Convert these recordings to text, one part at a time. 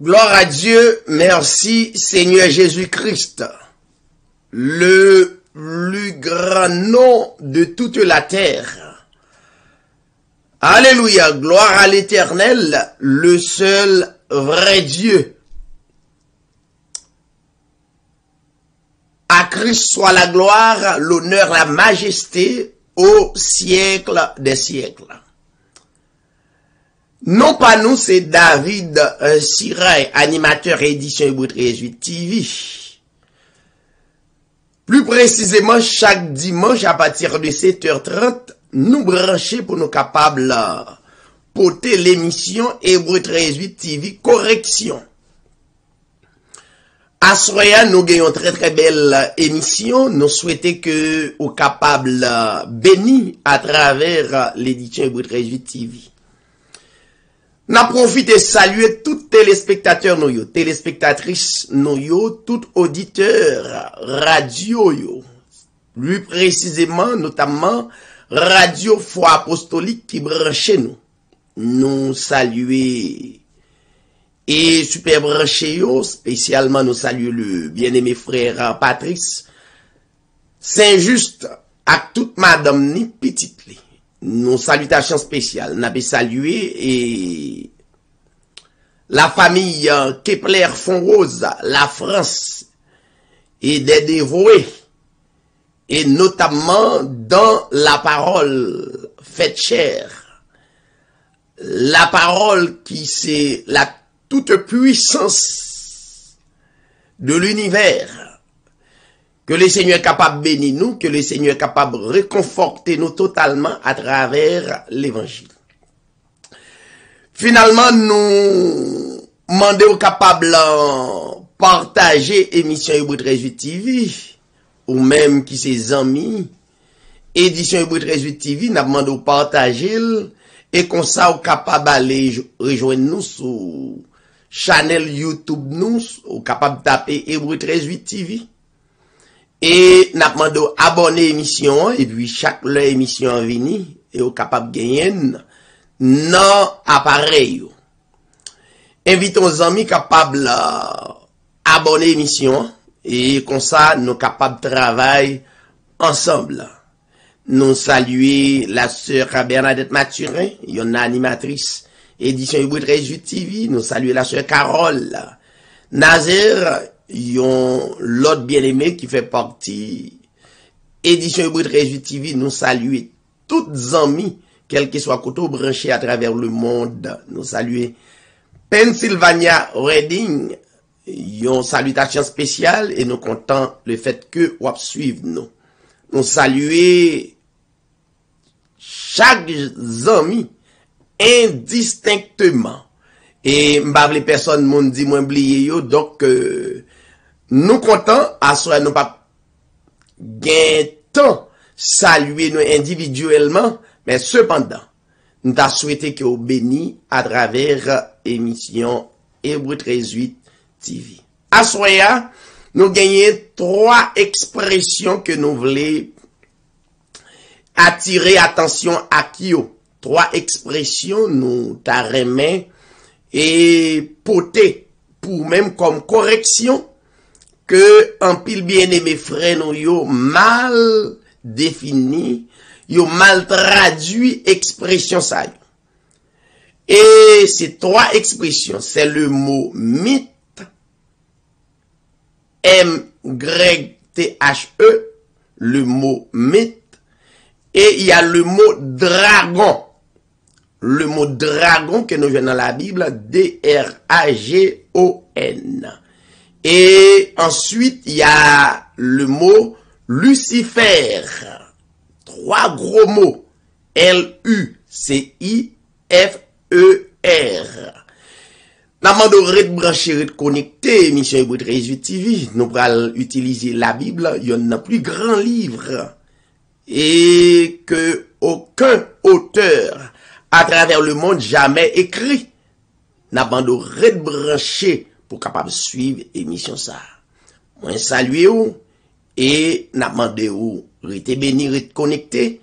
Gloire à Dieu, merci Seigneur Jésus-Christ, le plus grand nom de toute la terre. Alléluia, gloire à l'Éternel, le seul vrai Dieu. À Christ soit la gloire, l'honneur, la majesté au siècle des siècles. Non pas nous, c'est David Siray, animateur édition Hébreu 13 TV. Plus précisément, chaque dimanche à partir de 7h30, nous brancher pour nous capables porter l'émission Hébreu 13 TV correction. À Soya, nous gagnons très belle émission. Nous souhaitons que vous capables bénis à travers l'édition Hébreu 13 TV. N'a profité de saluer tous téléspectateurs nous, téléspectatrices nous, tout auditeur radio yo. Plus précisément, notamment Radio Foi Apostolique qui branche nous. Nous saluer et super branché yo, spécialement nous saluer le bien-aimé frère Patrice Saint-Just à toute madame ni petite li. Nos salutations spéciales. N'a pas salué et la famille Kepler Fonrose, la France et des dévoués. Et notamment dans la parole faite chair. La parole qui c'est la toute puissance de l'univers. Que le Seigneur est capable de bénir nous, que le Seigneur est capable de réconforter nous totalement à travers l'évangile. Finalement, nous demandons capable de partager l'émission Hébreu 13 TV, ou même qui ses amis, édition Hébreu 13 TV, nous demandons de partager, et comme ça, vous capable d'aller rejoindre nous sur channel YouTube nous, ou capable de taper Hébreu 13 TV. Et n'a demandé abonner l'émission et puis chaque leur émission en vini et au capable gagner non appareil. Invitons aux amis capables abonner l'émission et comme ça nous capables de travailler ensemble. Nous saluer la sœur Bernadette Mathurin, il y en a animatrice édition Hébreu 13 TV, nous saluer la sœur Carole Nazaire. Yon l'autre bien-aimé qui fait partie édition Hébreu 13 TV, nous saluer toutes amis, quel que soit côté branché à travers le monde, nous saluer Pennsylvania Reading, yon salutation spéciale et nous comptons le fait que vous suivez nous. Nous saluer chaque ami indistinctement. Et m'bave les personnes m'ont dit moi oublié yo donc nous comptons à soi nous pas gain temps saluer nous individuellement mais cependant nous t'a souhaité que vous béni à travers émission Hébreu 13 TV. À soi nous gagnons 3 expressions que nous voulons attirer attention à Kyo. 3 expressions nous t'a remis et poté pour même comme correction que en pile bien-aimé frère nous yo mal défini, yo mal traduit expression ça. Et ces 3 expressions, c'est le mot mythe, M-Y-T-H-E, le mot mythe, et il y a le mot dragon. Le mot dragon que nous voyons dans la Bible, D-R-A-G-O-N. Et ensuite, il y a le mot Lucifer. 3 gros mots. L-U-C-I-F-E-R. Nous avons branché, connecté, émission Hébreu 13 TV. Nous allons utiliser la Bible. Il y en a plus grand livre. Et que aucun auteur à travers le monde jamais écrit. N'a pas de branché pour capable suivre émission ça. Moi saluer ou et n'a demandé ou rete béni rete connecté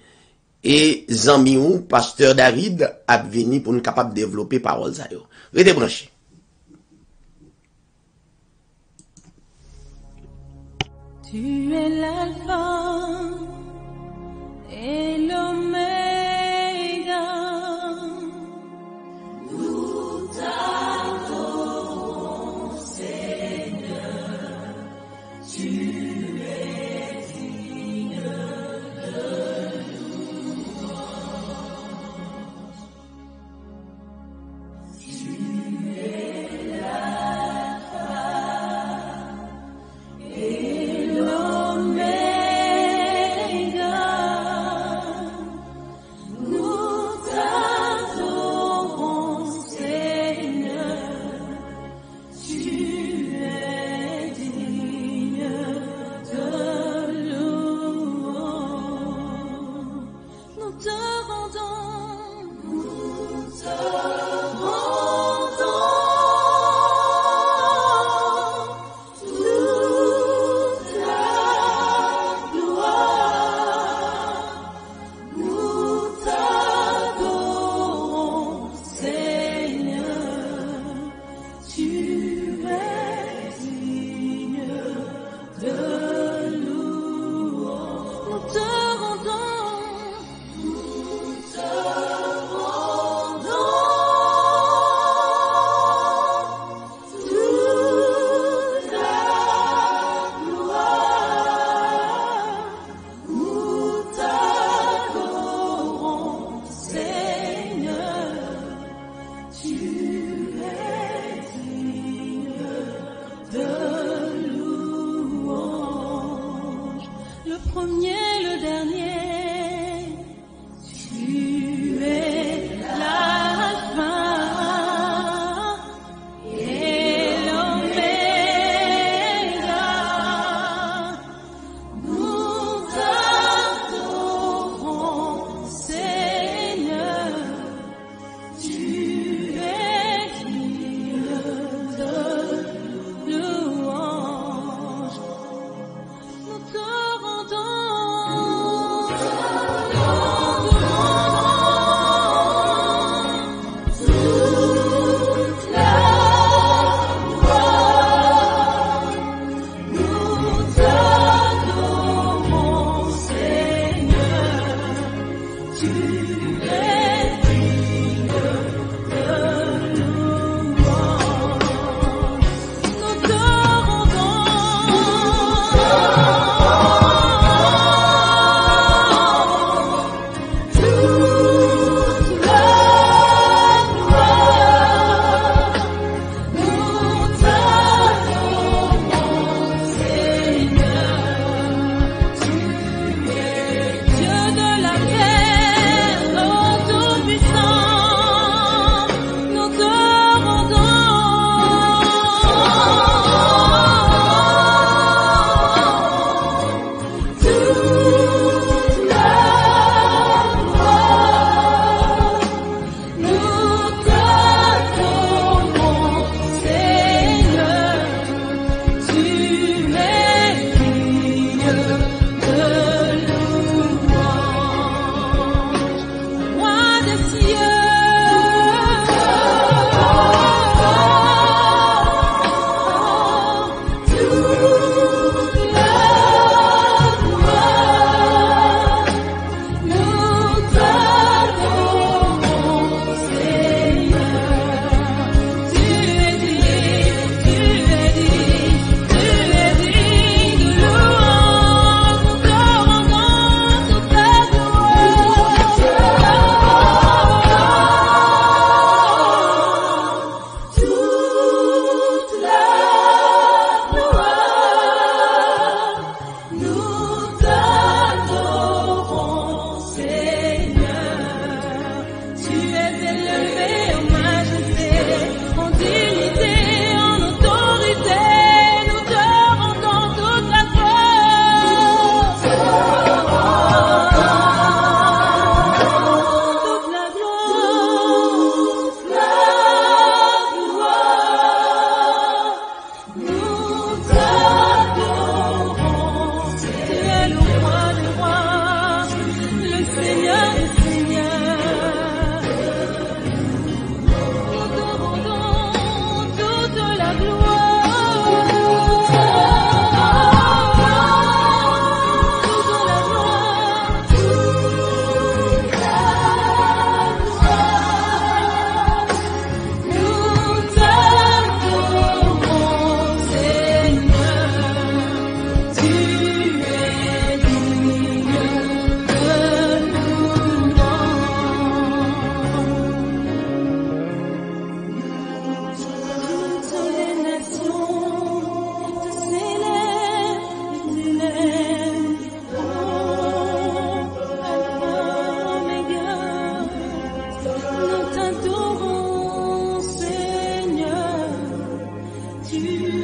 et zami ou pasteur David a venu pour nous capable développer parole ça yo. Rete branché. Tu es l'alpha et l'oméga. Nous t'adorons, Seigneur. Tu es digne de louange. Tu es l'alpha et l'oméga.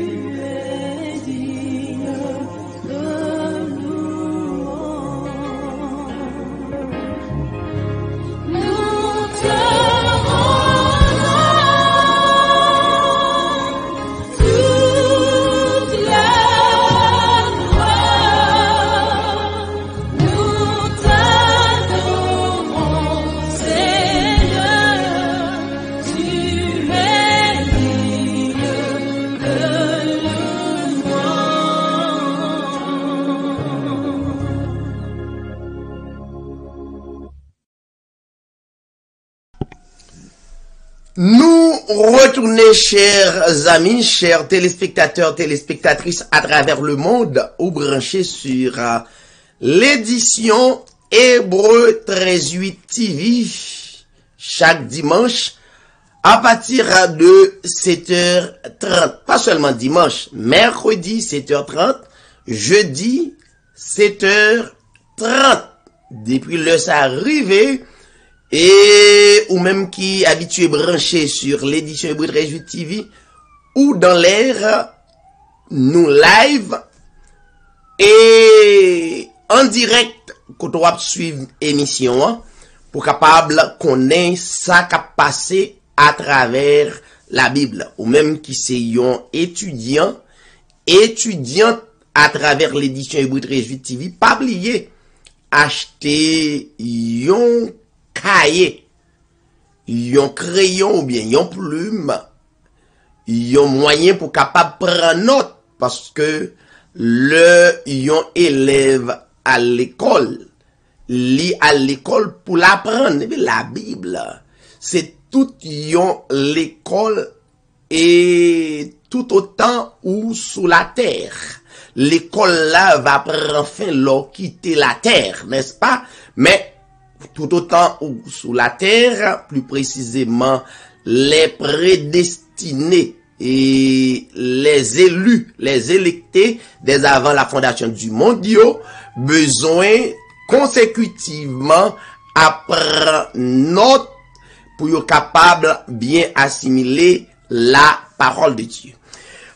es digne de louange. Nous te rendons toute la gloire. Nous t'adorons, Seigneur. Tu es digne de Nous retournons, chers amis, chers téléspectateurs, téléspectatrices à travers le monde, ou branchés sur l'édition Hébreu 13.8 TV, chaque dimanche, à partir de 7h30. Pas seulement dimanche, mercredi 7h30, jeudi 7h30. Depuis l'heure ça arrivé, et ou même qui habitué branché sur l'édition Hébreu 13.8 TV, ou dans l'air, nous live, et en direct, quand on va suivre émission, hein, pour capable connaître ça qui a passé à travers la Bible, ou même qui c'est un étudiant à travers l'édition Hébreu 13.8 TV, pas oublier acheter un cahier, un crayon ou bien un plume, un moyen pour capable prendre note, parce que le yon élève à l'école, lit à l'école pour l'apprendre. La Bible, c'est tout yon l'école et tout autant ou sous la terre. L'école là va prendre fin l'or quitter la terre, n'est-ce pas? Mais tout autant ou sous la terre, plus précisément les prédestinés et les élus, les électés dès avant la fondation du monde, besoin consécutivement apprendre note pour être capable bien assimiler la parole de Dieu.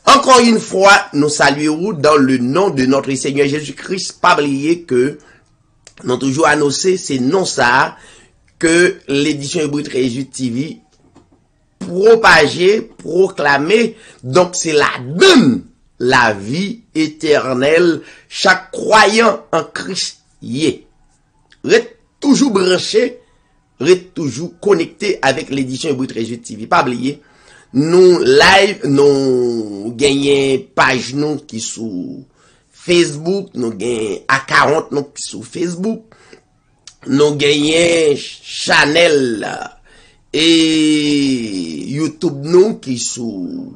Encore une fois, nous saluons dans le nom de notre Seigneur Jésus-Christ. Pas oublier que nous avons toujours annoncé, c'est non ça que l'édition Hébreu 13.8 TV propager, proclamer. Donc c'est la donne, la vie éternelle. Chaque croyant en Christ y est. Reste toujours branché, reste toujours connecté avec l'édition Hébreu 13.8 TV. Pas oublier. Nous live, nous gagnons page nous qui sous Facebook, nous gagnons A40 nous qui sous Facebook, nous gagnons channel et YouTube nous qui sous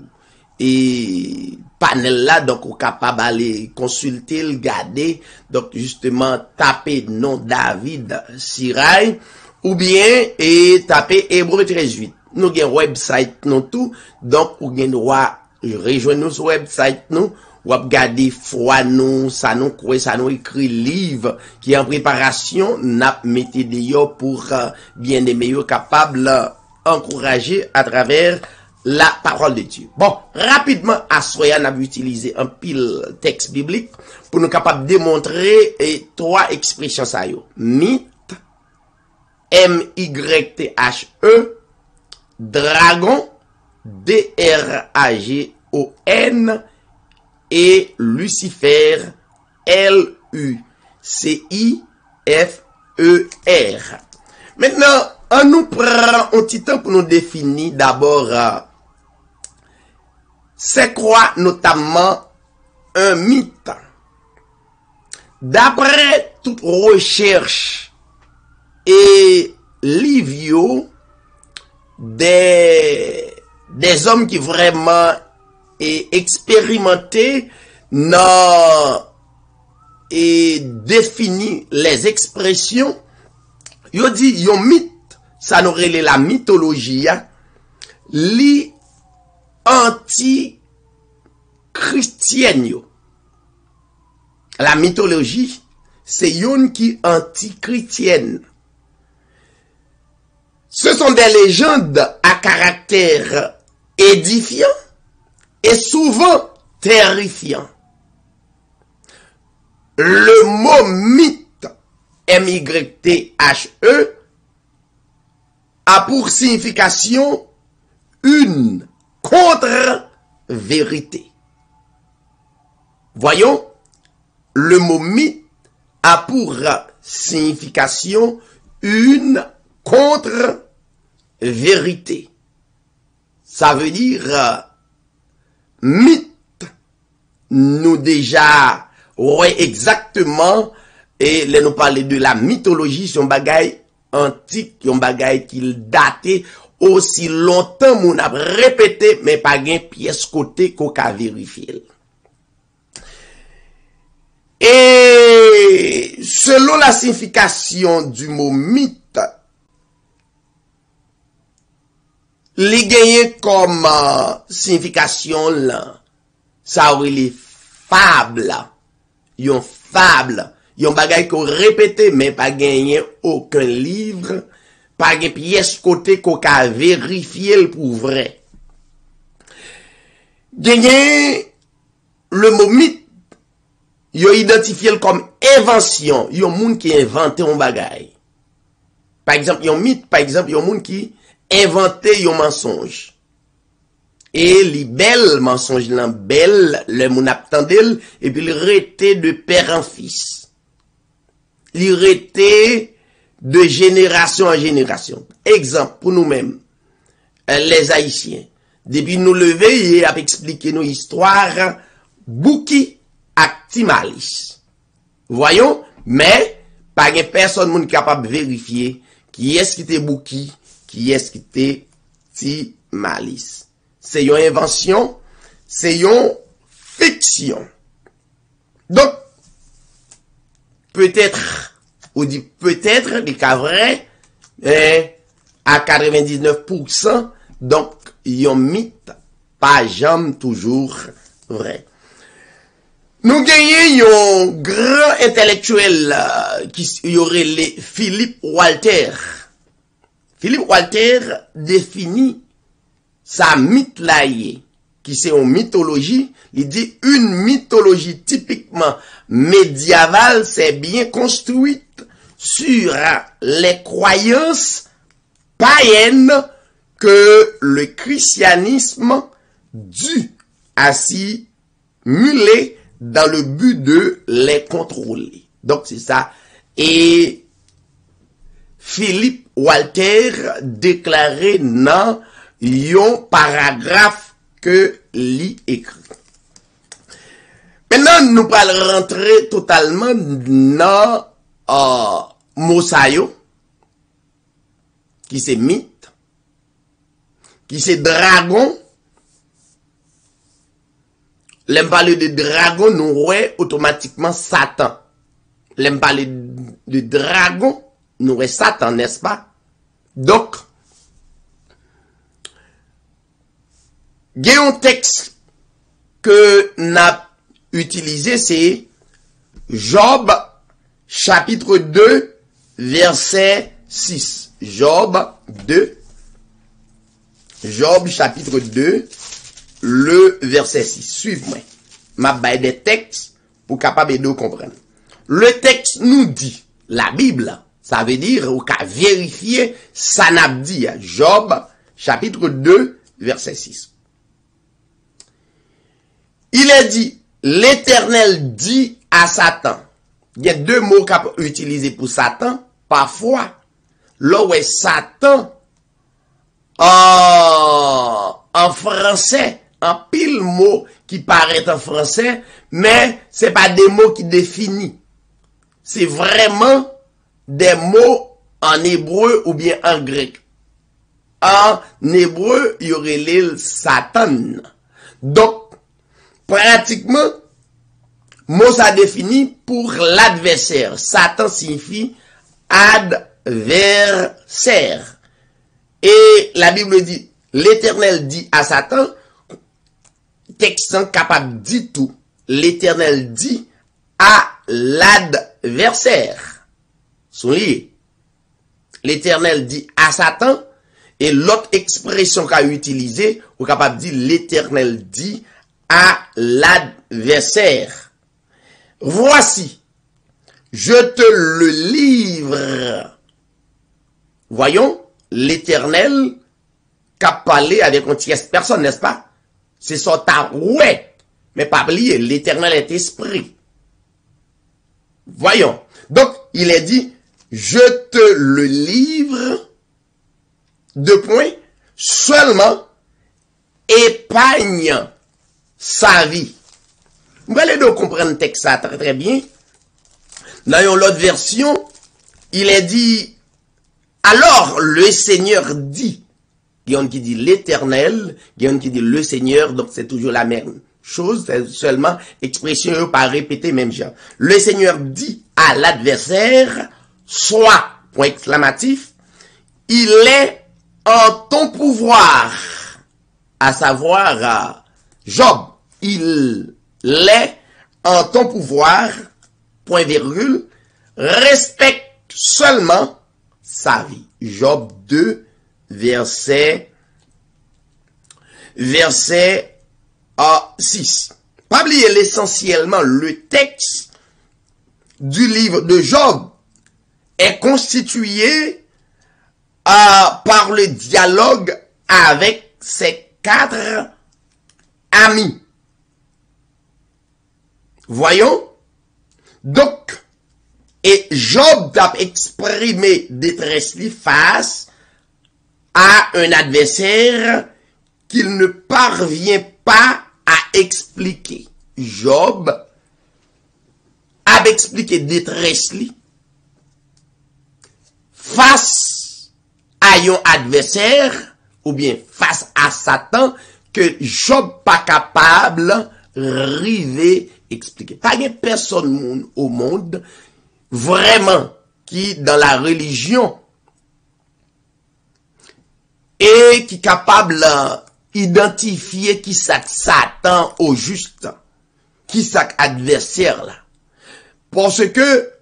et panel là, donc on est capable d'aller consulter, regarder, donc justement taper nom David Sirail ou bien et taper Hébreu 13.8. Nous avons un website, nous tout. Donc, vous avez droit, rejoindre nous sur website, nous. Ou regarder foi, nous, ça nous croit, ça nous écrit livre qui est en préparation, n'a mettez d'ailleurs pour bien aimer, capable encourager à travers la parole de Dieu. Bon, rapidement, à Soya, n'a utilisé un pile texte biblique pour nous capable démontrer trois expressions ça yo. Mythe, M-Y-T-H-E, dragon, D-R-A-G-O-N, et Lucifer, L-U-C-I-F-E-R. Maintenant, on nous prend un petit temps pour nous définir d'abord c'est quoi notamment un mythe. D'après toute recherche et livre des hommes qui vraiment est expérimenté dans et défini les expressions, yo dit yo mythe, ça nous relève la mythologie, li anti-chrétienne yo. La mythologie, c'est yon qui anti-chrétienne. Ce sont des légendes à caractère édifiant et souvent terrifiant. Le mot mythe, M-Y-T-H-E, a pour signification une contre-vérité. Voyons, le mot mythe a pour signification une contre-vérité. Ça veut dire mythe, nous déjà, ouais, exactement, et là nous parler de la mythologie, c'est un bagay antique, un bagay qui daté aussi longtemps, on a répété, mais pas gain pièce côté qu'on a vérifié. Et selon la signification du mot mythe, les gagnés comme signification là, ça aurait les fables, yon fable, yon bagay qu'on répété mais pas gagné aucun livre, pas gagne pièce côté qu'on a vérifié pour vrai. Gagné le mot mythe, yo identifié comme invention, yon moun qui inventé un bagay. Par exemple, yon mythe, par exemple, yon moun qui inventé yon mensonge. Et li bel mensonge lan bel, le moun aptandel, et puis li rete de père en fils. Li rete de génération en génération. Exemple, pour nous-mêmes, les Haïtiens. Depuis nous lever, il a expliqué nos histoires, Bouki ak Timalis. Voyons, mais, pas de personne moun capable de vérifier qui est-ce qui était Bouki, qui est-ce qui était Timalis. C'est une invention, c'est une fiction. Donc, peut-être, ou dit peut-être, des cas vrais, à 99%, donc, yon mythe, pas jamais toujours vrai. Nous gagnons un grand intellectuel qui y aurait les Philippe Walter. Philippe Walter définit sa mythe là, qui c'est une mythologie. Il dit une mythologie typiquement médiévale, c'est bien construite sur les croyances païennes que le christianisme dut assimiler dans le but de les contrôler. Donc c'est ça. Et Philippe Walter déclarait dans un paragraphe que lui écrit. Maintenant, nous allons rentrer totalement dans Mosayo, qui c'est mythe, qui c'est dragon. L'aime parler de dragon, nous voyons automatiquement Satan. L'aime parler de dragon, nous voyons Satan, n'est-ce pas? Donc, il y a un texte que n'a utilisé, c'est Job, chapitre 2, verset 6. Job 2, Job, chapitre 2, le verset 6. Suivez-moi. Ma baille des textes pour capable de comprendre. Le texte nous dit, la Bible, ça veut dire, ou qu'à vérifier, ça n'a dit, Job, chapitre 2, verset 6. Il est dit, l'Éternel dit à Satan. Il y a deux mots qu'on peut utiliser pour Satan. Parfois, là où est Satan, en français, en pile mot qui paraît en français, mais c'est pas des mots qui définissent. C'est vraiment des mots en hébreu ou bien en grec. En hébreu, il y aurait l'île Satan. Donc, pratiquement, mot ça définit pour l'adversaire. Satan signifie adversaire. Et la Bible dit, l'Éternel dit à Satan, texte capable dit tout. L'Éternel dit à l'adversaire. Soyez. L'Éternel dit à Satan, et l'autre expression qu'a utilisée, ou capable de dire l'Éternel dit à l'adversaire. Voici, je te le livre. Voyons, l'Éternel qu'a parlé avec une tierce personne, n'est-ce pas? C'est son tarouet. Mais pas oublier, l'Éternel est esprit. Voyons. Donc, il est dit, je te le livre, deux points, seulement épargne sa vie. Vous allez donc comprendre le texte ça très très bien. Dans l'autre version, il est dit, alors le Seigneur dit, il y en a qui dit l'Éternel, il y en a qui dit le Seigneur, donc c'est toujours la même chose, c'est seulement expression par répéter même genre. Le Seigneur dit à l'adversaire, soit, point exclamatif, il est en ton pouvoir, à savoir Job, il est en ton pouvoir, point virgule, respecte seulement sa vie. Job 2, verset 6. Pas oublier l'essentiellement, le texte du livre de Job est constitué par le dialogue avec ses 4 amis. Voyons. Donc, et Job a exprimé détresse face à un adversaire qu'il ne parvient pas à expliquer. Job a expliqué détresse face à un adversaire ou bien face à Satan que Job pas capable river expliquer. Pas de personne au monde vraiment qui dans la religion et qui est capable d'identifier qui ça Satan au juste, qui ça adversaire là. Parce que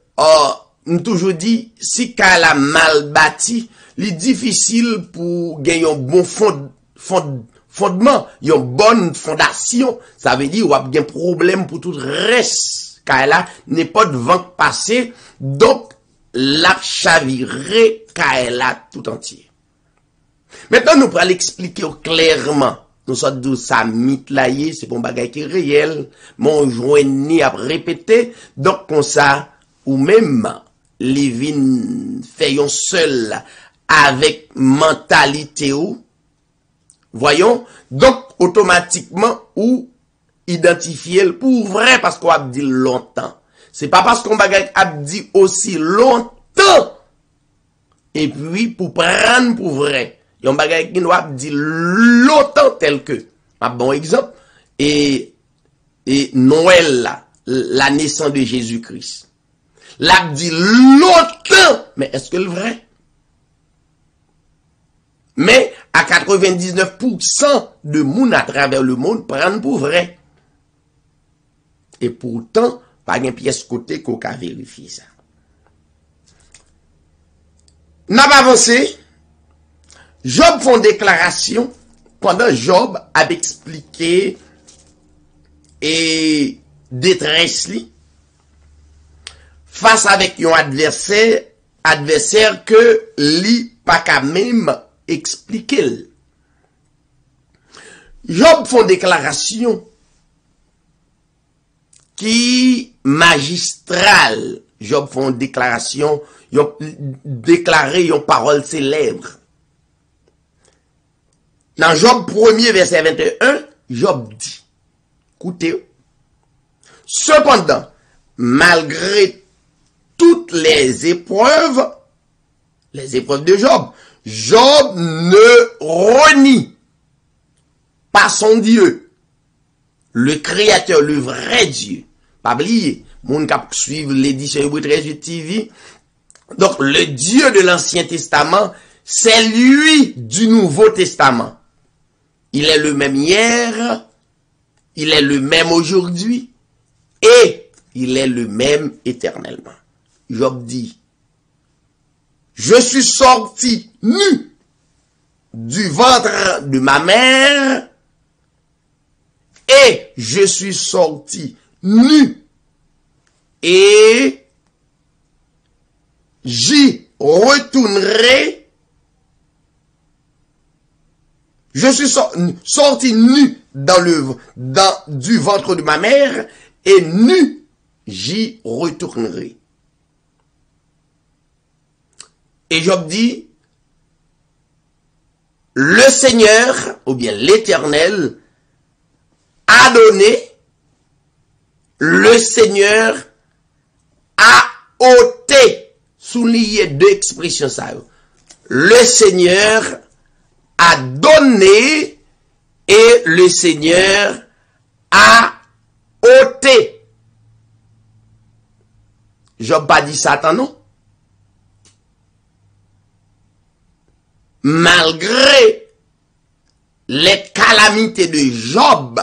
nous toujours dit si qu'elle a mal bâti, il est difficile pour gagner un bon fondement, une bonne fondation. Ça veut dire qu'il y a un problème pour tout le reste. Car là, n'est pas de vent passé, donc la chaviré car elle a tout entier. Maintenant, nous pourrons l'expliquer clairement. Nous sommes de ça mitlaillé, c'est un bagage qui est réel. Mon joint à répéter, donc comme ça, ou même, les vins faisons seul avec mentalité ou, voyons, donc automatiquement, ou identifier pour vrai parce qu'on a dit longtemps. C'est pas parce qu'on a dit aussi longtemps. Et puis, pour prendre pour vrai. Il y a un bagage qui nous a dit longtemps tel que. Un bon exemple. Et Noël, là, la naissance de Jésus-Christ. L'a dit longtemps. Mais est-ce que le vrai? Mais à 99% de monde à travers le monde prennent pour vrai. Et pourtant, pas une pièce côté qu'on a vérifié ça. N'a pas avancé. Job fait une déclaration pendant Job a expliqué et détresse li face avec un adversaire que li pas qu'à même expliquer. Job fait une déclaration qui magistrale. Job fait une déclaration, il a déclaré une parole célèbre. Dans Job 1er verset 21, Job dit, écoutez, cependant, malgré toutes les épreuves de Job, Job ne renie pas son Dieu, le Créateur, le vrai Dieu. Pas oublier, mon cap suivre l'édition Hébreux 13 TV. Donc, le Dieu de l'Ancien Testament, c'est lui du Nouveau Testament. Il est le même hier, il est le même aujourd'hui, et il est le même éternellement. Job dit, je suis sorti nu du ventre de ma mère, Et je suis sorti nu. Et j'y retournerai. Je suis sorti nu du ventre de ma mère, et nu j'y retournerai. Et Job dit, le Seigneur, ou bien l'Éternel, a donné, le Seigneur a ôté, souligné deux expressions ça. Le Seigneur a donné et le Seigneur a ôté. Job pas dit Satan, non? Malgré les calamités de Job,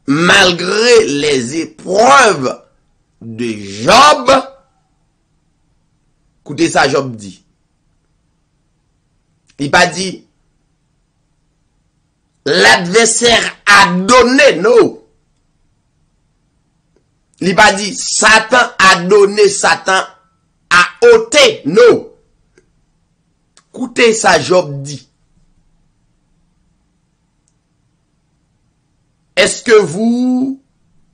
malgré les épreuves de Job, écoutez ça, Job dit. Il pas dit, l'adversaire a donné, non. Il pas dit, Satan a donné, Satan a ôté, non. Écoutez ça, Job dit. Est-ce que vous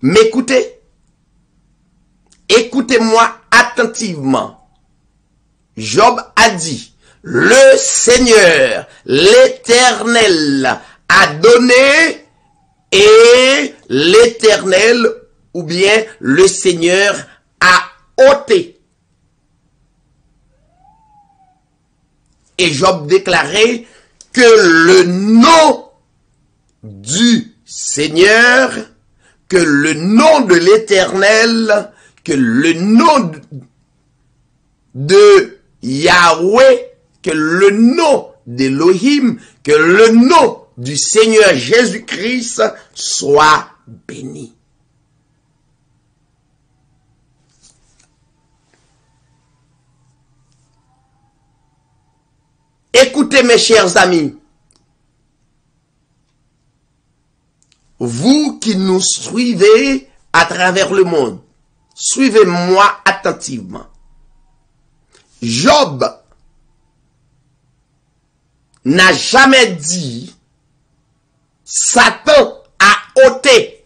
m'écoutez? Écoutez-moi attentivement. Job a dit, le Seigneur, l'Éternel a donné et l'Éternel ou bien le Seigneur a ôté. Et Job déclarait que le nom du Seigneur, que le nom de l'Éternel, que le nom de Yahweh, que le nom d'Elohim, que le nom du Seigneur Jésus-Christ soit béni. Écoutez mes chers amis, vous qui nous suivez à travers le monde, suivez-moi attentivement. Job n'a jamais dit Satan a ôté.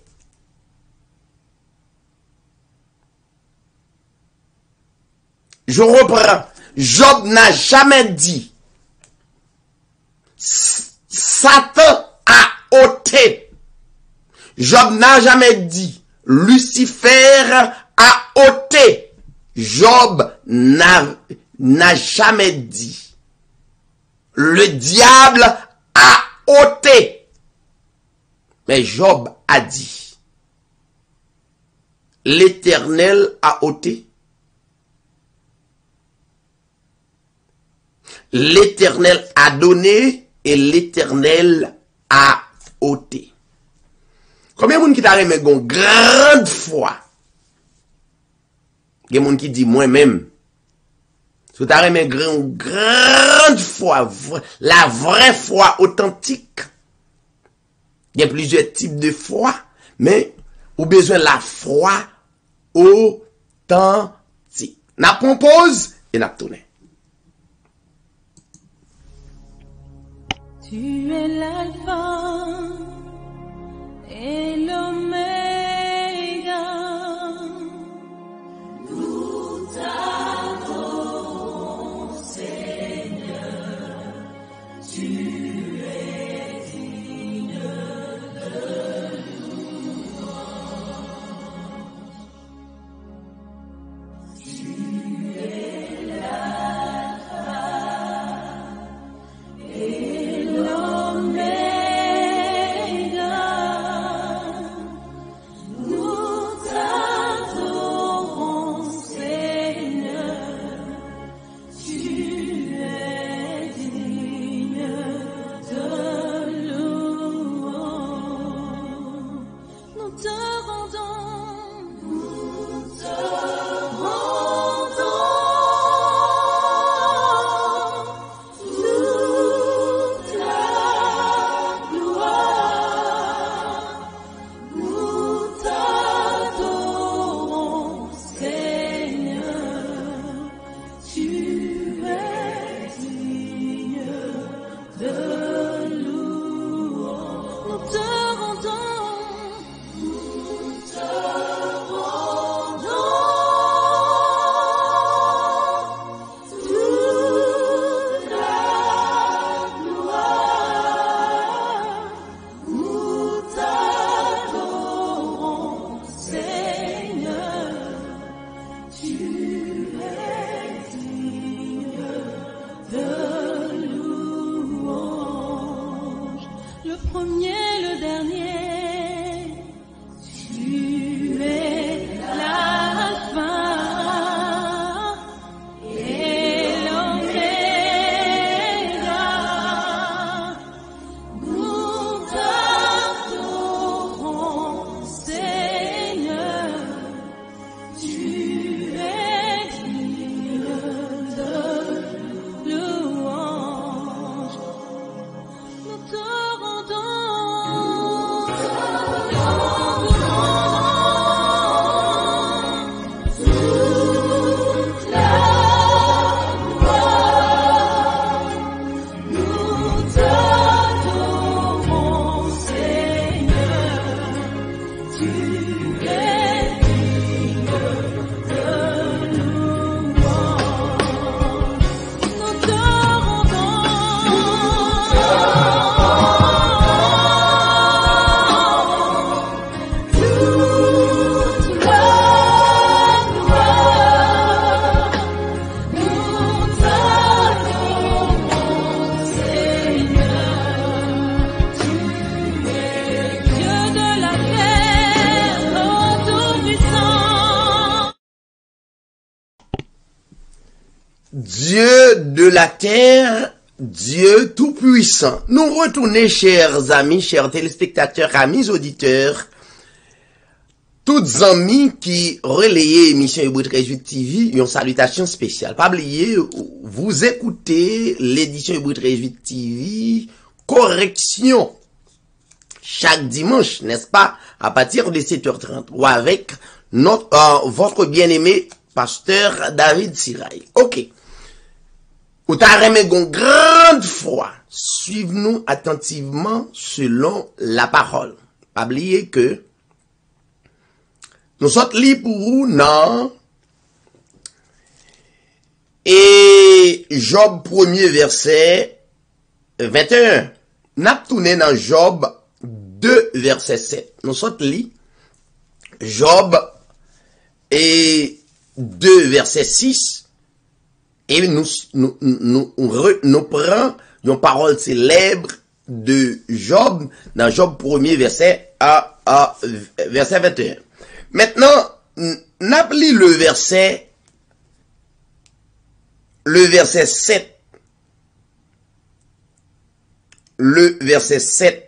Je reprends. Job n'a jamais dit Satan a ôté. Job n'a jamais dit Lucifer a ôté. Job n'a jamais dit le diable a ôté. Mais Job a dit l'Éternel a ôté. L'Éternel a donné et l'Éternel a ôté. Combien de monde qui t'a remis une grande foi? Il y a des gens qui disent moi-même. Si tu as remis une grande foi, la vraie foi authentique. Il y a plusieurs types de foi, mais ou besoin de la foi authentique. N'a compose et n'a tourné. Tu es l'alpha et l'oméga. Nous t'adorons, Seigneur. Tu es digne de louange. Tu es l'alpha et l'oméga. Dieu de la terre, Dieu tout-puissant. Nous retournons, chers amis, chers téléspectateurs, amis auditeurs, toutes amis qui relayaient l'émission Hébreu 13 TV, une salutation spéciale. Pas oublier, vous écoutez l'édition Hébreu 13 TV, correction, chaque dimanche, n'est-ce pas, à partir de 7h30, ou avec votre bien-aimé pasteur David Sirail. Ok. Ou t'as remis une grande foi. Suivez-nous attentivement selon la parole. Pas oublier que nous sommes libres pour vous, non? Et Job 1er verset 21. N'a tourné dans Job 2 verset 7. Nous sommes libres. Job et 2 verset 6. Et nous prenons une parole célèbre de Job, dans Job 1er verset verset 21. Maintenant, n'appelez le verset 7. Le verset 7.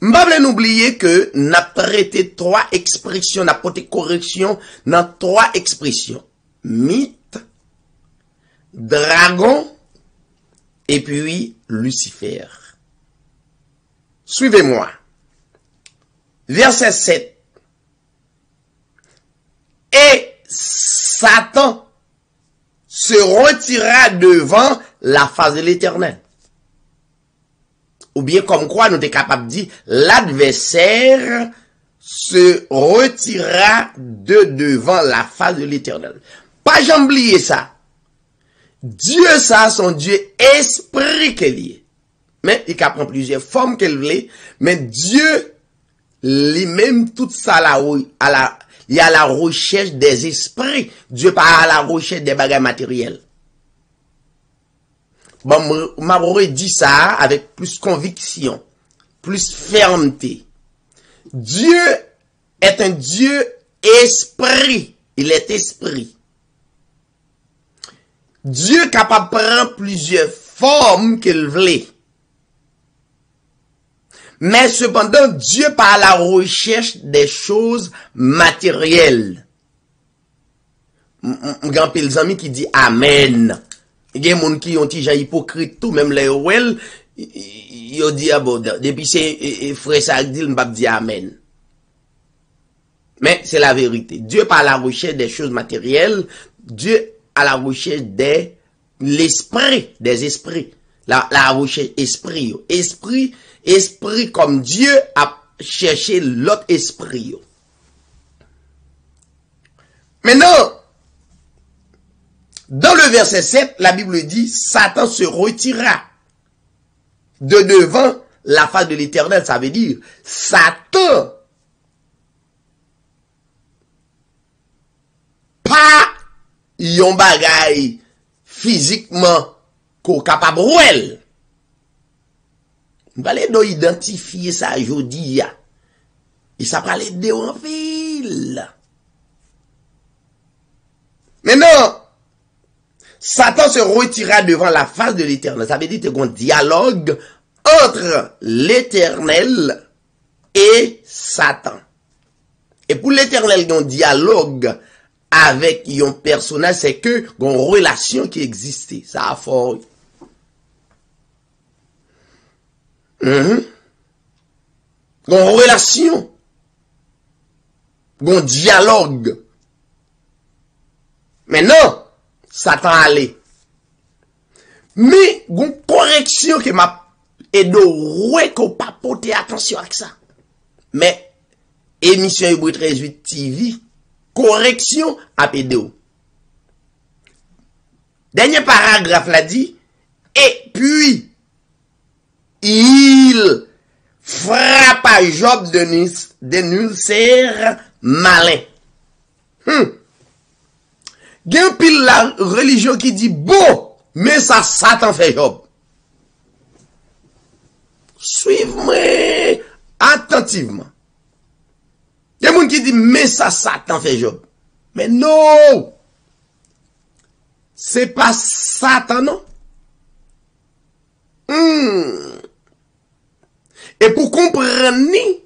M'bable n'oublier que n'a traité 3 expressions, n'a porté correction dans 3 expressions. Mythe, dragon, et puis Lucifer. Suivez-moi. Verset 7. Et Satan se retira devant la face de l'Éternel. Ou bien comme quoi nous sommes capables de dire, l'adversaire se retira de devant la face de l'Éternel. Pas jamais oublier ça. Dieu ça, son Dieu esprit qu'il y est. Mais il prend plusieurs formes qu'il voulait. Mais Dieu, lui-même, tout ça il y a la recherche des esprits. Dieu pas à la recherche des bagages matériels. Bon, m'a dit ça avec plus conviction, plus fermeté. Dieu est un Dieu esprit. Il est esprit. Dieu est capable de prendre plusieurs formes qu'il voulait. Mais cependant, Dieu pas à la recherche des choses matérielles. Grand pile amis qui dit Amen. Il y a des gens qui ont été hypocrites tout, même les ouel, ils ont dit, ah bon, depuis c'est frère ça dit, il m'a dit Amen. Mais c'est la vérité. Dieu pas à la recherche des choses matérielles, Dieu à la recherche des esprits. La recherche esprit. Esprit comme Dieu a cherché l'autre esprit. Maintenant, dans le verset 7, la Bible dit, Satan se retira de devant la face de l'Éternel. Ça veut dire, Satan, pas yon bagay physiquement qu'on capable ouel. Nous allons identifier ça aujourd'hui. Et ça va l'aider en ville. Maintenant, Satan se retira devant la face de l'Éternel. Ça veut dire qu'il y a un dialogue entre l'Éternel et Satan. Et pour l'Éternel, il y a un dialogue avec un personnage, c'est que il y a une relation qui existait. Ça a fort. Il y a une relation. Il y a un dialogue. Mais non, Satan allait. Mais, il y a une correction qui m'a aidé qu'on pas porter attention à ça. Mais, émission Hébreu 13 TV, correction à aidé. Dernier paragraphe l'a dit, et puis, il frappa Job de ulcère malin. Il y a un pile la religion qui dit, bon, mais ça, Satan fait Job. Suivez-moi attentivement. Il y a des gens qui disent, mais ça, Satan fait Job. Mais non! C'est pas Satan, non? Et pour comprendre,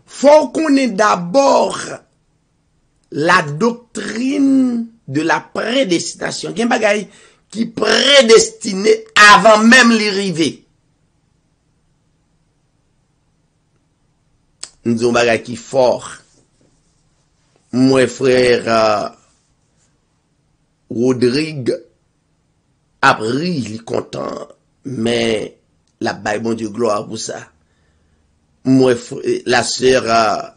faut qu'on ait d'abord la doctrine de la prédestination. Il y a un bagay qui prédestiné avant même l'arrivée. Nous avons un bagay qui fort. Moi, frère Rodrigue, après, il est content, mais la Bible, bon Dieu, gloire pour ça. Moi, la sœur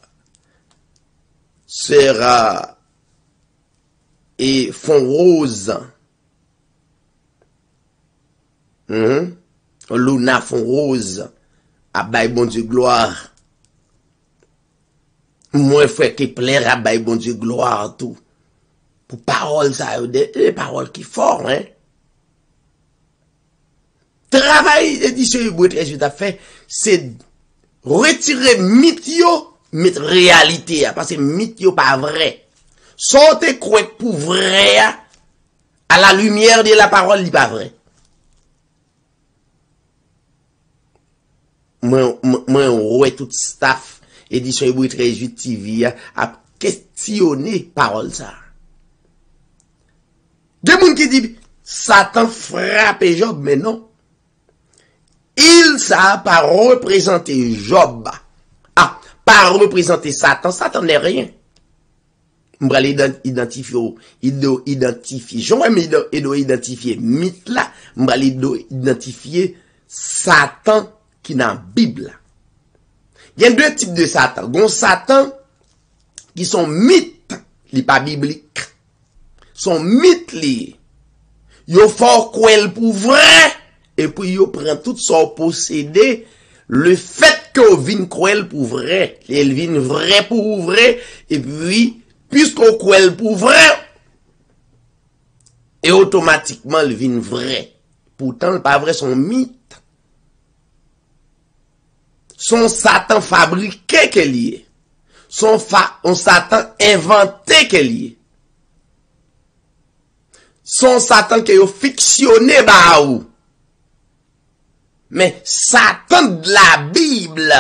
et Fond Rose. Luna Fond Rose. À Bible, bon Dieu, gloire. Moi, frère, qui plaire à Bible, bon Dieu, gloire, tout. Pour paroles, ça, des paroles qui fort, hein. Travail d'édition Hubert Résultat fait, c'est retirer mythe yo, mettre réalité, parce que mythe yo pas vrai. Sortez quoi pour vrai, à la lumière de la parole, il pas vrai. Moi, ouais, tout staff, édition Hubert Résultat TV, a questionné parole ça. Des gens qui disent, Satan frappe Job, mais non. Il ça pas représenter Job. Ah, pas représenter Satan. Satan n'est rien. On va identifier, il doit identifier. J'aimerais identifier mythe là. On va identifier Satan qui dans la Bible. Il y a deux types de Satan. Il y a Satan qui sont mythes, les pas bibliques. Sont mythes li. Yo fort kwel pour vrai et puis yo prend tout son possédé le fait que vin kwel pour vrai, il vin vrai pour vrai et puis puisqu'on kwel pour vrai et automatiquement il vin vrai. Pourtant le pas vrai son mythe. Son Satan fabriqué qu'elle y est. Son Satan inventé qu'elle y est. Son Satan qui est fictionné ba ou. Mais Satan de la Bible,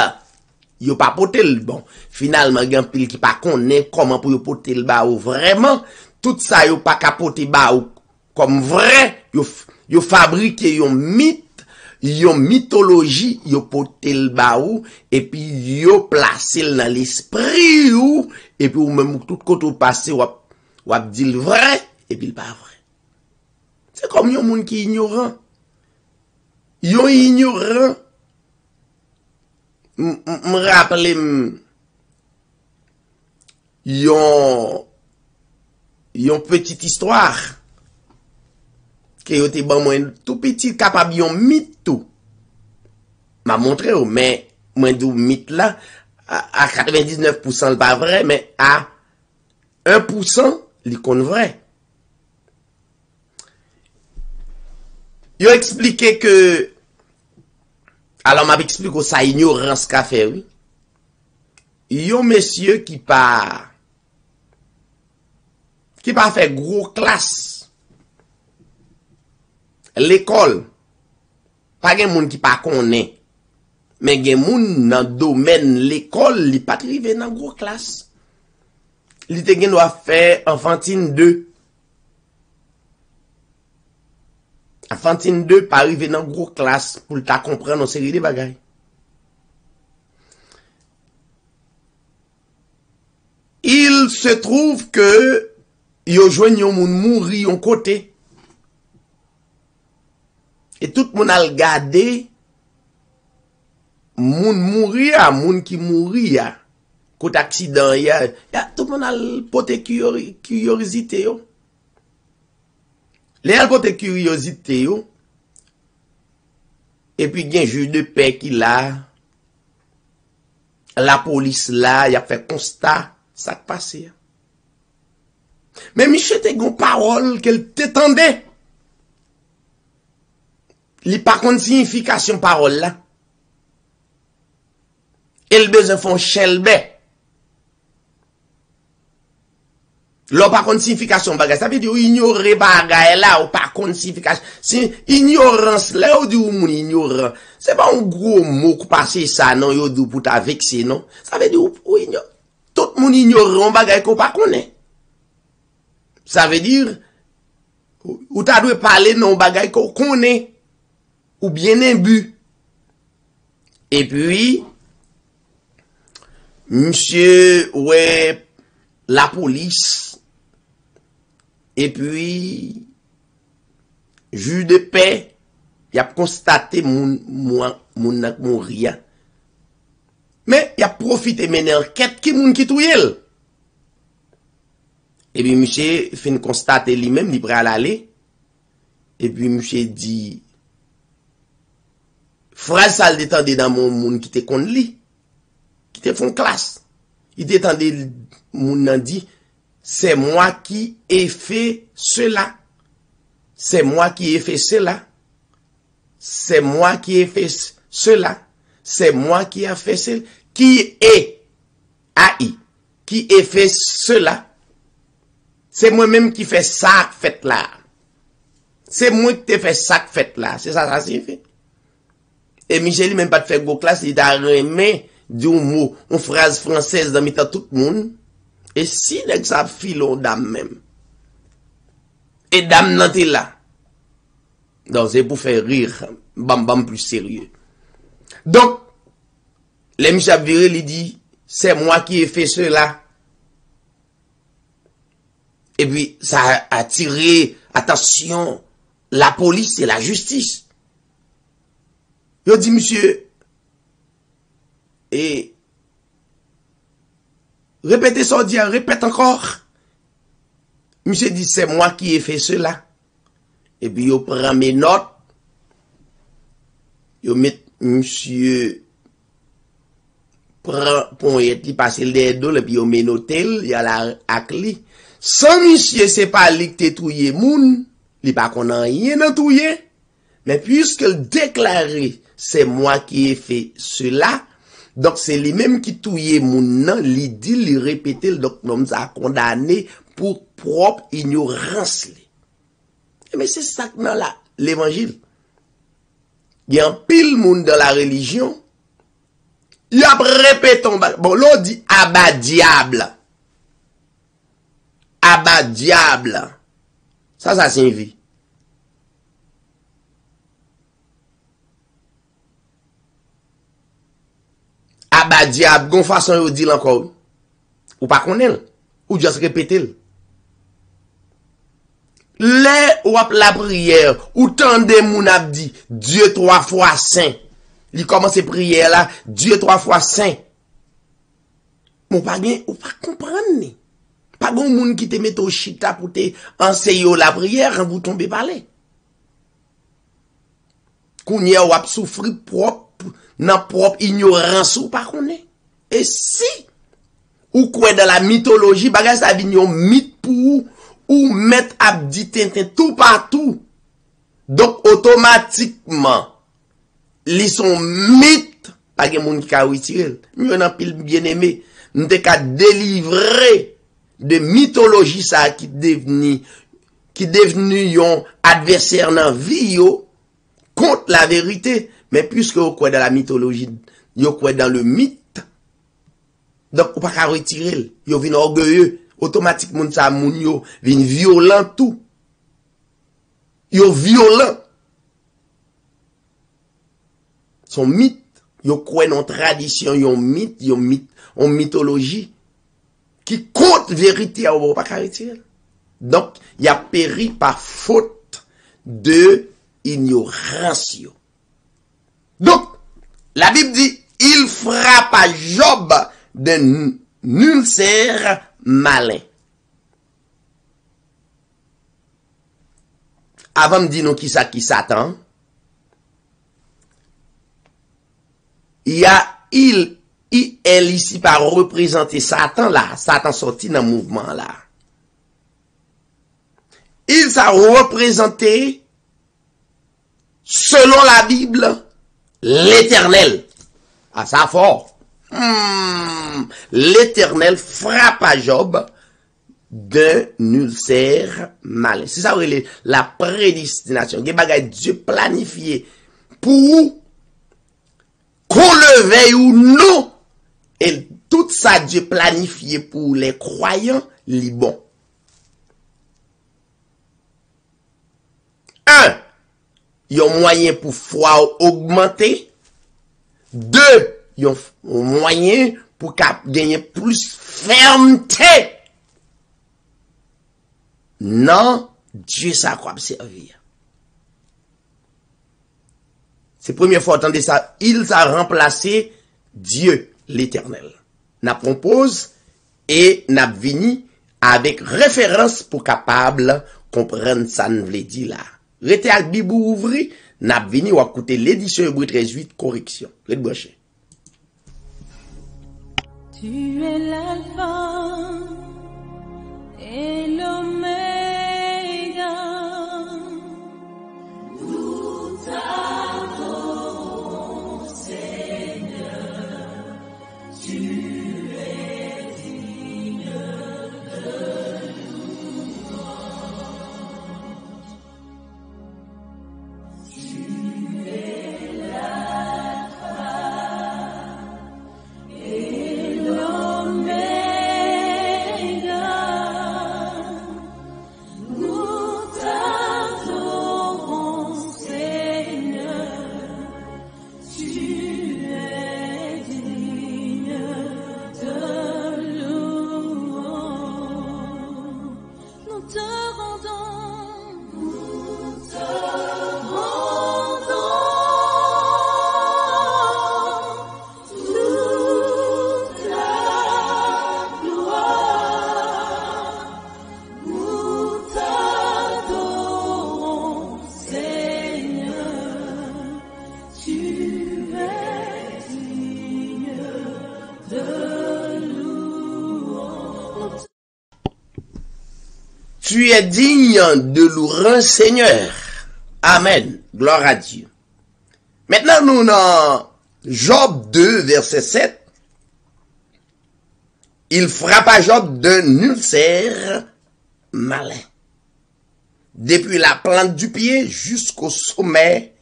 yo pas porté le bon. Finalement, gen pile qui pas connaît comment pour yo porter le ba ou vraiment. Tout ça yo pas capoter ba ou comme vrai. Yo fabriqué yon mythe, yon mythologie, yo porter le ba ou et puis yo placé dans l'esprit ou et puis ou même tout côté passé ou dit le vrai et puis le pas vrai. C'est comme yon moun qui ignorant. Yon ignorant. Me rappelle yon petite histoire que yon te ban moi tout petit capable yon mythe tout. M'a montré mais moi dou mythe là à 99% le pas vrai mais à 1% li kon vrai. Yo expliqué que alors m'a expliqué ça ignorance qu'a fait oui. Yon monsieur qui pas fait gros classe. L'école pas gen moun qui pas connaît. Mais gen moun dans domaine l'école, li pas arrivé dans gros classe. Li te gen doit faire enfantine 2. Enfantine 2 pas arriver dans gros classe pour ta comprendre une série de bagages. Il se trouve que yo joignent yon moun mouri yon côté. Et tout moun al gade moun mouri a moun qui mouri a côté accident ya tout moun al pote curiosité yo. Les al pote curiosité yo. Et puis gen juge de paix qui là la police là, y a fait constat ça qui passé. Mais Michel te gon parole qu'elle t'étendait. Li pas kon signification parole là. Elle besoin font chelbe. L'on pas contre signification bagay, ça veut dire ignorer bagay là ou pas contre signification. Si ignorance là ou dit ou moun ignorant, c'est pas un gros mot qui passe ça non yo dit pour ta vexer non. Ça veut dire ou ignore. Tout moun ignorant bagay qu'on pas connaît. Ça veut dire ou ta doit parler non bagay qu'on connaît ou bien imbu. Et puis monsieur ouais la police et puis juge de paix il a constaté mon rien mais il a profité mener enquête qui moun qui touye et puis monsieur fin constater lui-même il prêt à aller et puis monsieur dit phrase ça détendait dans mon monde qui te kon li qui te font classe il détendait moun nan dit c'est moi qui ai fait cela. C'est moi qui ai fait cela. C'est moi qui ai fait cela. C'est moi qui a fait cela. Qui est AI. Qui ai fait cela. C'est moi-même qui fait ça fait là. C'est moi qui te fait ça fait là. C'est ça signifie. Et Michel même pas de faire go classe, il a remis du mot, une phrase française dans mi-temps tout le monde. Et si nèg ça filon dame même. Et dame nan te là. Donc c'est pour faire rire, bam plus sérieux. Donc les Michel viré il dit c'est moi qui ai fait cela. Et puis ça a attiré attention la police et la justice. Yo dit monsieur et répétez son dire, répète encore. Monsieur dit, c'est moi qui ai fait cela. Et puis, il prend mes notes. Il met, monsieur, prend, pour il passe le dedo, et puis il met notel, il y a la acli. Sans monsieur, c'est pas lui qui touye moun, il pas qu'on a rien à touye. Mais puisque il déclaré, c'est moi qui ai fait cela, donc c'est lui-même qui touye moun nan, li dit, li répété, donc l'homme a condamné pour propre ignorance. Mais c'est ça que dans l'évangile. Il y a un pile moun dans la religion. Il a répété, bon, l'on dit abat diable. Abat diable. Ça signifie. Abat diable, gon façon yo dit encore. Ou pas connaître, ou juste répéter. Les ou la prière, ou tant de moun ap dit Dieu 3 fois saint. Il commence prière là, Dieu 3 fois saint. Ou pas comprendre. Pas gon moun qui te met au chita pour te enseigner la prière, vous tombez parler. Kounye ou ap souffrir propre nan propre ignorance ou pas connaît. Et si ou quoi dans la mythologie, bagay sa vignon mythe pour ou mettre abdi tintin tout partout. Donc automatiquement li son mythe pas gen moun ki ka retirer. Nous nan pile bien-aimé, nous te ka délivrer de mythologie ça qui devenu yon adversaire nan vie yo contre la vérité. Mais puisque vous croyez dans la mythologie, vous croyez dans le mythe, donc vous ne pouvez pas retirer. Vous venez orgueilleux, automatiquement, ça moun yo vin violent tout. Vous violent. Son mythe, vous croyez dans tradition, yon mythe, en mythologie, qui compte vérité, vous ne pouvez pas retirer. Donc, il a péri par faute de ignorance. Donc, la Bible dit, il frappa Job d'un ulcère malin. Avant de dire nous qui Satan, elle ici par représenter Satan là, Satan sorti dans le mouvement là. Il s'est représenté, selon la Bible, l'Éternel. Ah, ça fort. L'Éternel frappa Job d'un ulcère malin. C'est ça, la prédestination. Des bagages Dieu planifié pour qu'on le veuille ou non. Et tout ça, Dieu planifié pour les croyants, les bons. Un, il y a un moyen pour foi augmenter. Deux, il y a un moyen pour gagner plus fermeté. Non, Dieu ça quoi servir. C'est la première fois entendez ça, il a remplacé Dieu l'éternel. N'a propose et n'a vini avec référence pour capable comprendre ça ne veut dire là. Rete ak Bible ouvri, n'a vini ou écouter l'édition Hébreux 13:8 correction. Rete branché. Tu es l'alpha et l'oméga. Nous t'adorons, Seigneur. Tu es digne de louange. Tu es l'alpha et l'oméga. Nous t'adorons, Seigneur. Tu es digne de louange. Nous te rendons toute la gloire. Nous t'adorons, Seigneur. Tu es digne de louange. Tu es digne de louange, Seigneur. Amen. Gloire à Dieu. Maintenant, nous dans Job 2, verset 7. Il frappa Job d'un ulcère malin. Depuis la plante du pied jusqu'au sommet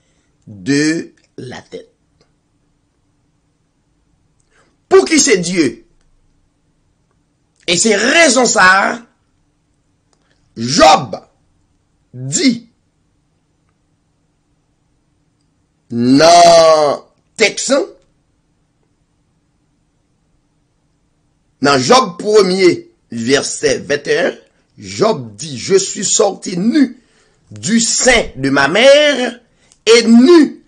de la tête. Pour qui c'est Dieu? Et c'est raison ça, Job dit dans Texan, dans Job 1er, verset 21, Job dit, je suis sorti nu du sein de ma mère et nu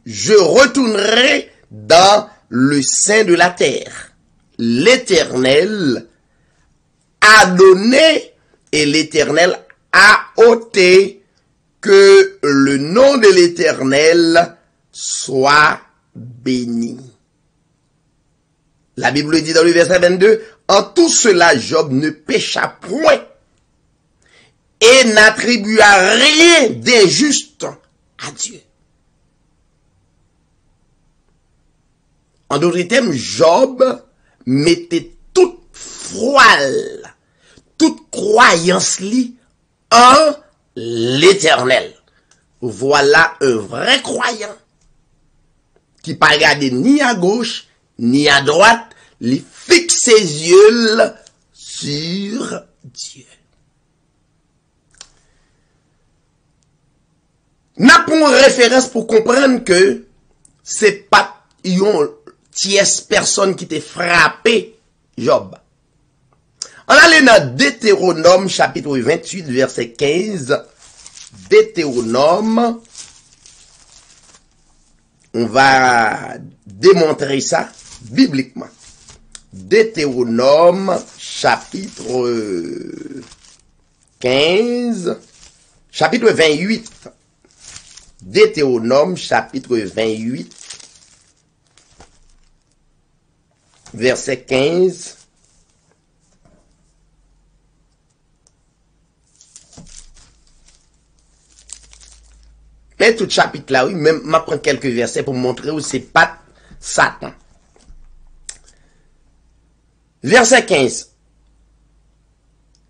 je retournerai dans le sein de la terre. L'Éternel a donné et l'Éternel a ôté. Que le nom de l'Éternel soit béni. La Bible dit dans le verset 22, en tout cela, Job ne pécha point et n'attribua rien d'injuste à Dieu. En d'autres termes, Job mettait toute froile, toute croyance li en l'Éternel. Voilà un vrai croyant qui pas regarder ni à gauche ni à droite, il fixe ses yeux sur Dieu. N'a pas référence pour comprendre que c'est pas une tierce personne qui t'a frappé Job. On allait dans Deutéronome chapitre 28 verset 15. Deutéronome. On va démontrer ça bibliquement. Deutéronome chapitre 15. Chapitre 28. Deutéronome chapitre 28. Verset 15. Mais tout chapitre là, oui, même m'apprends quelques versets pour montrer où c'est pas Satan. Verset 15.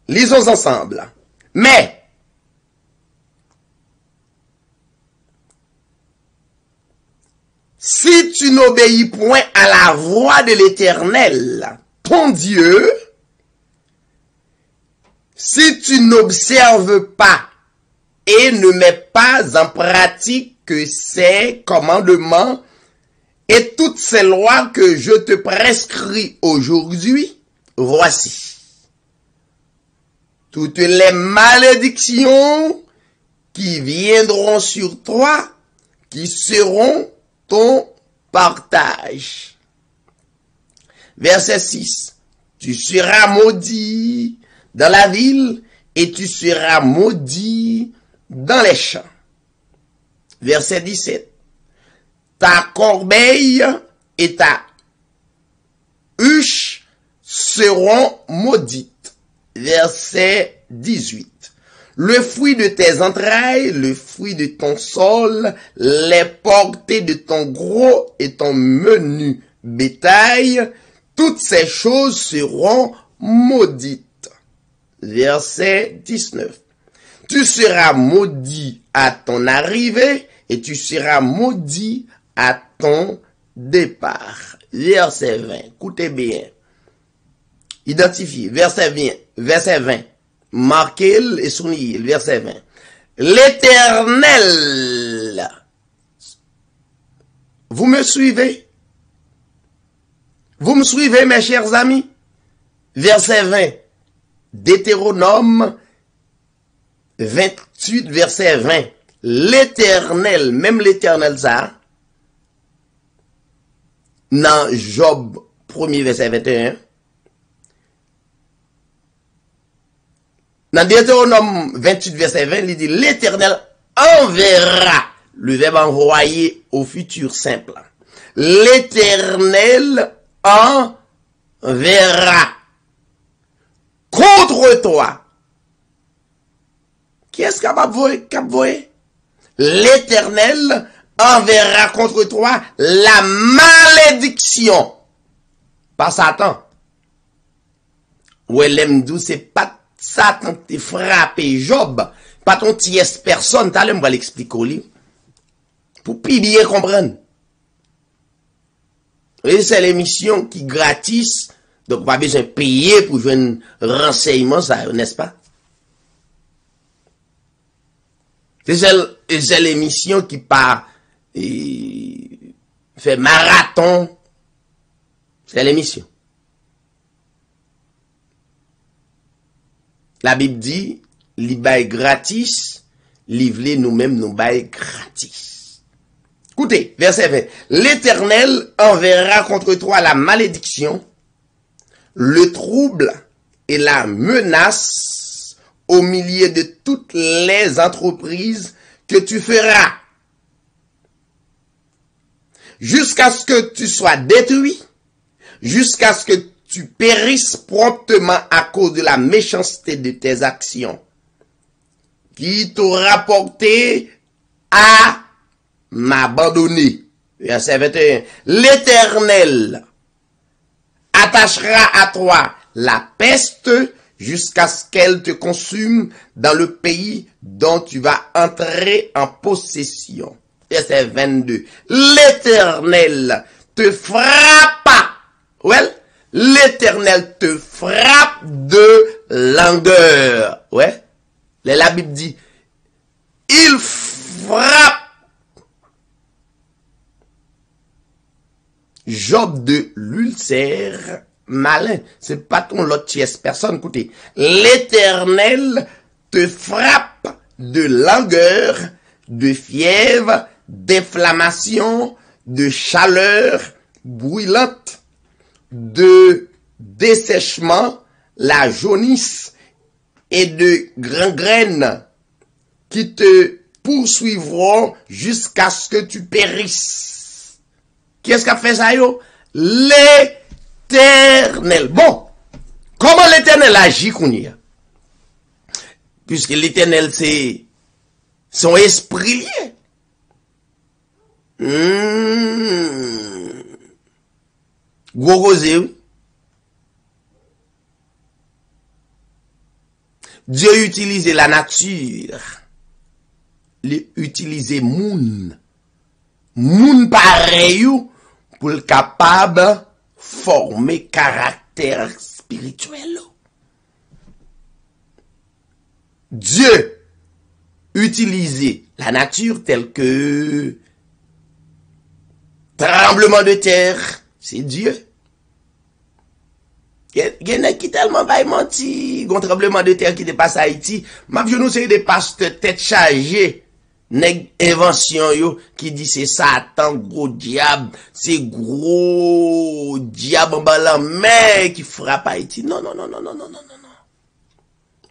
Lisons ensemble. Mais, si tu n'obéis point à la voix de l'Éternel, ton Dieu, si tu n'observes pas et ne mets pas en pratique ses commandements et toutes ces lois que je te prescris aujourd'hui, voici toutes les malédictions qui viendront sur toi, qui seront ton partage. Verset 6. Tu seras maudit dans la ville et tu seras maudit dans les champs. Verset 17. Ta corbeille et ta huche seront maudites. Verset 18. Le fruit de tes entrailles, le fruit de ton sol, les portées de ton gros et ton menu bétail, toutes ces choses seront maudites. Verset 19. Tu seras maudit à ton arrivée et tu seras maudit à ton départ. Verset 20. Écoutez bien. Identifiez. Verset 20. Marquez-le et soulignez-le. Verset 20. L'Éternel. Vous me suivez? Vous me suivez, mes chers amis? Verset 20. Deutéronome 28, verset 20. L'Éternel, même l'Éternel ça, dans Job 1er, verset 21, dans Deutéronome 28, verset 20, il dit, l'Éternel enverra, le verbe envoyer au futur simple. L'Éternel enverra contre toi. Qui est-ce capable de voir? L'Éternel enverra contre toi la malédiction. Pas Satan. Ouais, l'aime d'où c'est pas Satan qui frappé Job. Pas ton tiers personne. T'as l'aime va l'expliquer au livre. Pour plus bien comprendre. Et c'est l'émission qui gratis. Donc, pas besoin de payer pour jouer un renseignement, ça, n'est-ce pas? C'est l'émission qui part fait marathon. C'est l'émission. La Bible dit, li bail gratis, livrer nous-mêmes nous bail gratis. Écoutez, verset 20. L'Éternel enverra contre toi la malédiction, le trouble et la menace au milieu de toutes les entreprises que tu feras, jusqu'à ce que tu sois détruit, jusqu'à ce que tu périsses promptement à cause de la méchanceté de tes actions, qui t'aura porté à m'abandonner. Verset 21. L'Éternel attachera à toi la peste jusqu'à ce qu'elle te consume dans le pays dont tu vas entrer en possession. Verset 22. L'Éternel te frappa. Ouais. L'Éternel te frappe de langueur. Ouais. La Bible dit, il frappe Job de l'ulcère malin. C'est pas ton l'autre tiers personne. Écoutez, l'Éternel te frappe de langueur, de fièvre, d'inflammation, de chaleur brûlante, de dessèchement, la jaunisse et de gangrène qui te poursuivront jusqu'à ce que tu périsses. Qu'est-ce qu'a fait ça, yo? L'Éternel. Bon, comment l'Éternel agit, qu'on y a? Puisque l'Éternel, c'est son esprit lié. Gros. Dieu utilisait la nature. Il utilisait moun pareil pour le capable former caractère spirituel. Dieu utilisait la nature telle que tremblement de terre, c'est Dieu. Il y en a qui tellement va menti, un tremblement de terre qui dépasse Haïti, m'a vu nous c'est des pasteurs tête chargée, nèg invention yo qui dit c'est Satan gros diable, c'est gros diable en bas mais qui frappe Haïti. Non.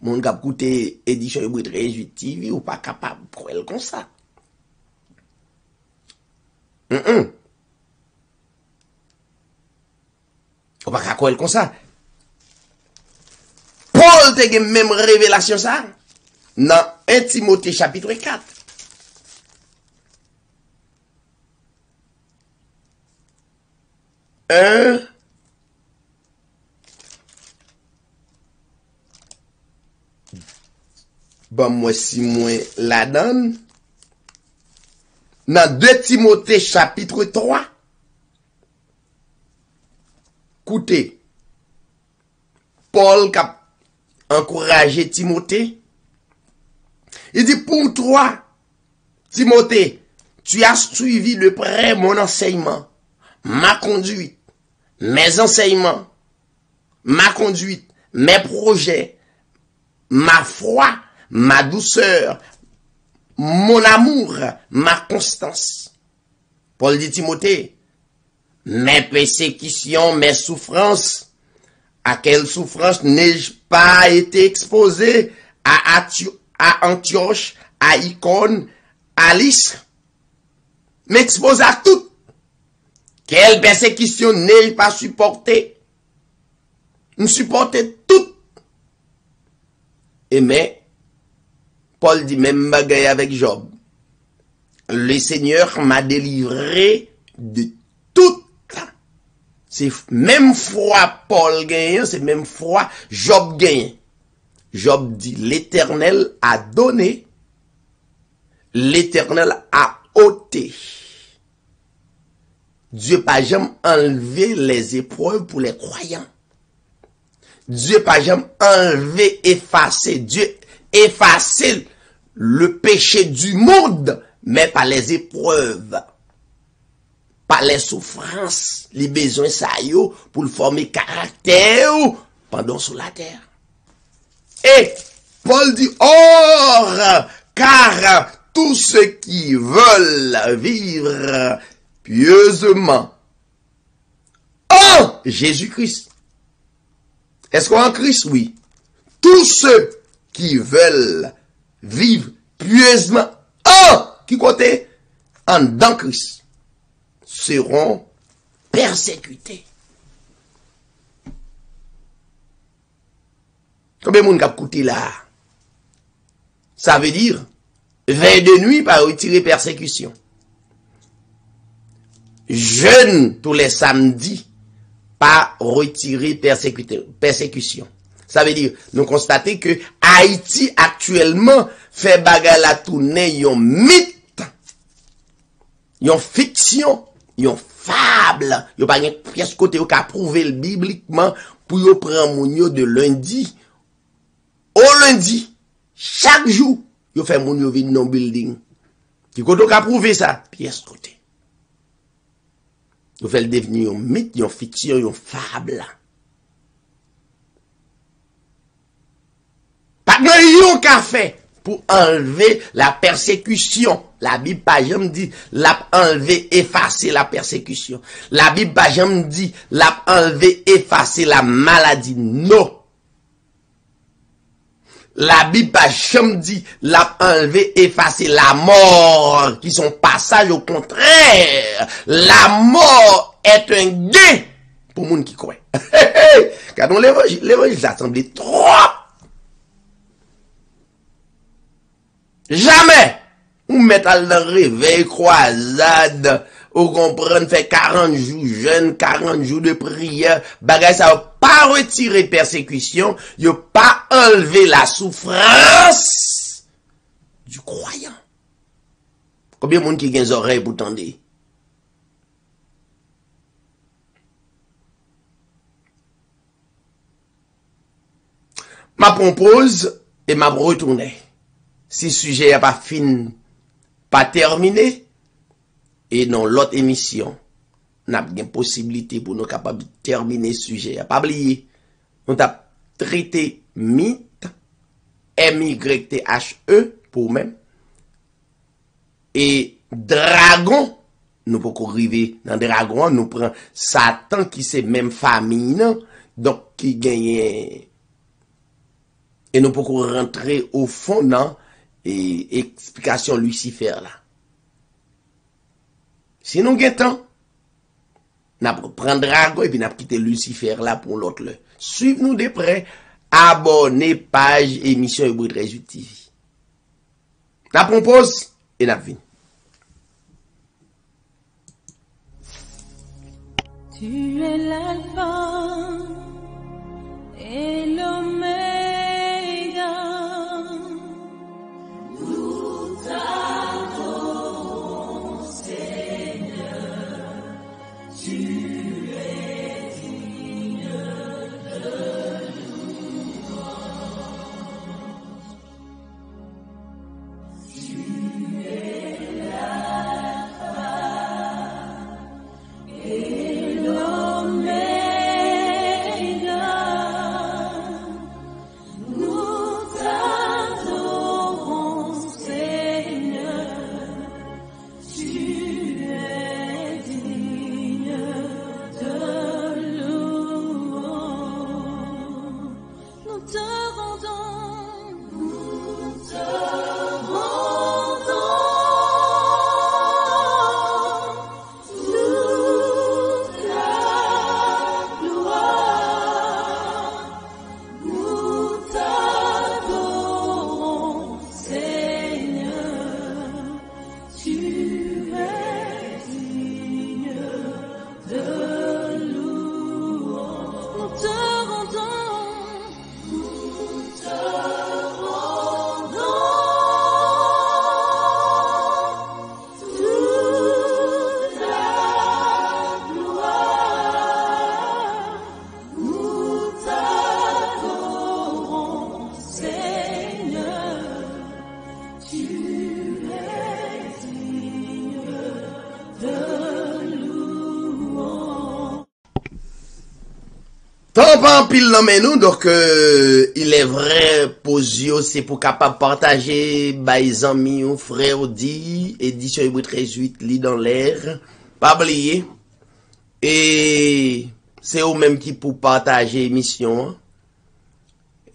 Mon gars écouter édition Hébreu 13 TV ou pas capable croire comme ça. Ou pas croire comme ça. Paul te gen même révélation ça dans 1 Timothée chapitre 4. Bon, moi, si moi la donne, dans 2 Timothée chapitre 3, écoutez, Paul a encouragé Timothée, il dit, pour toi, Timothée, tu as suivi de près mon enseignement, ma conduite, mes enseignements, ma conduite, mes projets, ma foi, ma douceur, mon amour, ma constance. Paul dit Timothée, mes persécutions, mes souffrances, à quelle souffrance n'ai-je pas été exposé à Antioche, à Icône, à Lystre? M'expose à tout. Quelle persécution n'ai-je pas supporté? Me supporter tout. Et mais, Paul dit même bagaille avec Job. Le Seigneur m'a délivré de tout. C'est même foi Paul gagne, c'est même foi Job gagne. Job dit l'Éternel a donné, l'Éternel a ôté. Dieu pas jamais enlevé les épreuves pour les croyants. Dieu pas jamais enlevé, effacé. Dieu effacer le péché du monde, mais pas les épreuves, pas les souffrances, les besoins ça yo pour le former caractère pendant sur la terre. Et Paul dit, or, car tous ceux qui veulent vivre pieusement en Jésus-Christ. Est-ce qu'on en Christ? Oui. Tous ceux qui veulent vivre pieusement qui côté en dans Christ seront persécutés. Combien de monde a écouté là? Ça veut dire veille de nuit par retirer persécution. Jeûne tous les samedis par retirer persécution. Ça veut dire, nous constatons que Haïti actuellement fait bagarre la tournée, yon mythe, yon fiction, yon fable, yon pas une pièce côté ou qu'a prouvé bibliquement pour yon prendre moun yo de lundi au lundi, chaque jour, yon fait moun yo vin non building. Qui côté ou qu'a prouvé ça? Pièce côté. Yon fait le devenir yon mythe, yon fiction, yon fable. Pas de yon qu'a fait pour enlever la persécution. La Bible pas jamais dit l'a enlever, effacer la persécution. La Bible pas jamais dit l'a enlever, effacer la maladie. Non. La Bible pas jamais dit l'a enlever, effacer la mort, qui sont passage au contraire. La mort est un gain pour moun qui croit. Car dans l'évangile ça semble trop. Jamais ou mettre dans réveil, croisade, Ou comprendre, fait 40 jours jeûne, 40 jours de prière, bagay ça va pas retirer persécution, yo pas enlever la souffrance du croyant. Combien de monde qui a des oreilles pour tendre? Ma propose et m'a retourné. Si le sujet n'est pas fini, pas terminé, et dans l'autre émission, nous avons une possibilité pour nous capables de terminer le sujet. Pas oublier, nous avons traité mythe, M-Y-T-H-E, pour même, et dragon, nous pouvons arriver dans dragon, nous prenons Satan qui c'est même famille, non? Donc qui gagne. Et nous pouvons rentrer au fond dans explication Lucifer là. Si nous avons temps, nous prendre dragon et puis nous quitter Lucifer là pour l'autre. Suivez-nous de près, abonnez page émission Hébreu 13 TV. Nous propose et nous venons. Tu es l'alpha et l'oméga. Nous t'adorons, Seigneur. Tu es digne de louange. Tu es l'alpha et l'oméga. Nous t'adorons, Seigneur. Tu es digne de louange. Nous te rendons, toute la gloire. Nous t'adorons, Seigneur. Tu es digne de louange. Nous te rendons, toute la gloire. Nous t'adorons, Seigneur. Tu es digne de louange. Tant pas en pile non mais nous, donc il est vrai, posio, c'est pour capable partager, les amis, ou frères, dit, édition Hébreu 13 lit dans l'air, pas oublier. Et c'est eux même qui pour partager l'émission. Hein.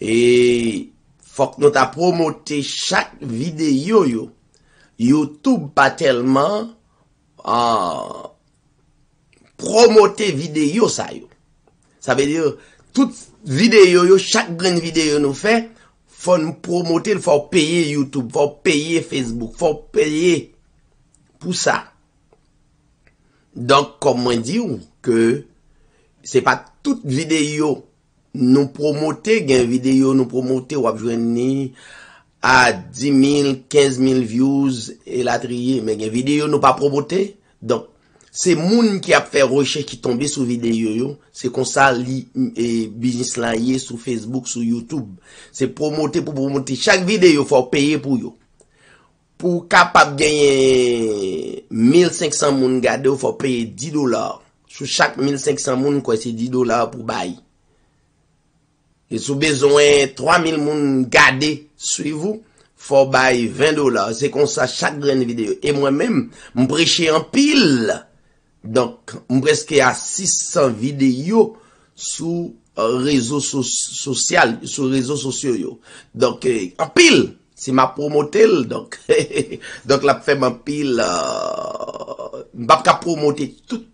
Et faut que nous t'a promoté chaque vidéo yo. YouTube pas tellement promoter vidéo ça yo. Ça veut dire toute vidéo yo, chaque grande vidéo nous fait, faut nous promoter, il faut payer YouTube, faut payer Facebook, faut payer pour ça. Donc comme on dit que c'est pas toute vidéo nous promoter, gain vidéo nous promoter ou joindre à 10 000, 15 000 views et la trier, mais gain vidéo nous pas promoter. Donc c'est moun qui a fait recherche qui tombe sur vidéo yo, c'est comme ça li business là yé sur Facebook, sur YouTube. C'est promoter pour promoter chaque vidéo faut payer pour yo. Pour capable gagner 1500 moun gade, faut payer $10. Sur chaque 1500 moun quoi c'est $10 pour bail. Et sous besoin 3000 moun gade suivez-vous, faut bail $20. C'est comme ça chaque grande vidéo. Et moi-même, me prêcher en pile. Donc, presque à 600 vidéos sur réseaux sociaux, sur réseaux sociaux. Donc, en pile, c'est ma promotel, donc, donc, la fait en pile, m'a pas promoter tout.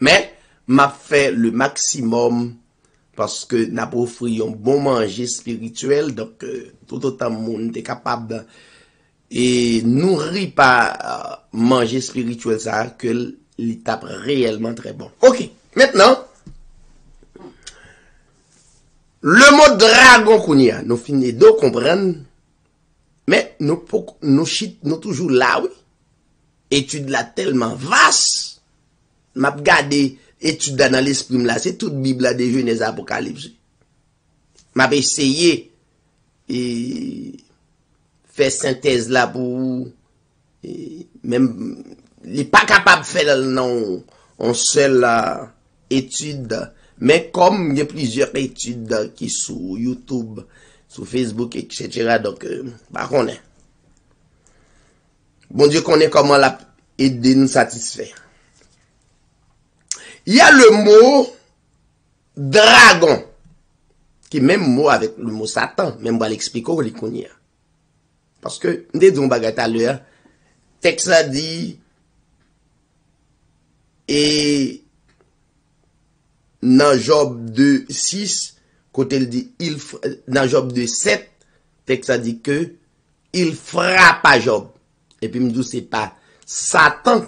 Mais, m'a fait le maximum, parce que n'a pas offert un bon manger spirituel, donc, tout autant monde est capable et nourri par manger spirituel ça que l'étape réellement très bon. OK. Maintenant, le mot dragon qu'on y a, nous finissons de comprendre, mais nous toujours là, oui. Étude là tellement vaste, m'a regardé étude dans l'esprit là, c'est toute Bible là de Genèse Apocalypse. M'a essayé et faire synthèse là pour même il n'est pas capable de faire non en seule étude, mais comme il y a plusieurs études qui sont sur YouTube, sur Facebook, etc. Donc, bah on est. Bon Dieu connaît comment la aider nous satisfaire. Il y a le mot dragon, qui est même mot avec le mot Satan, même on va l'expliquer au connaît. Parce que, nous disons bagarre à l'heure, texte a dit, et dans Job 2:6, côté il dit, dans Job 2:7, texte a dit que, il frappe à Job. Et puis, me dit, c'est pas Satan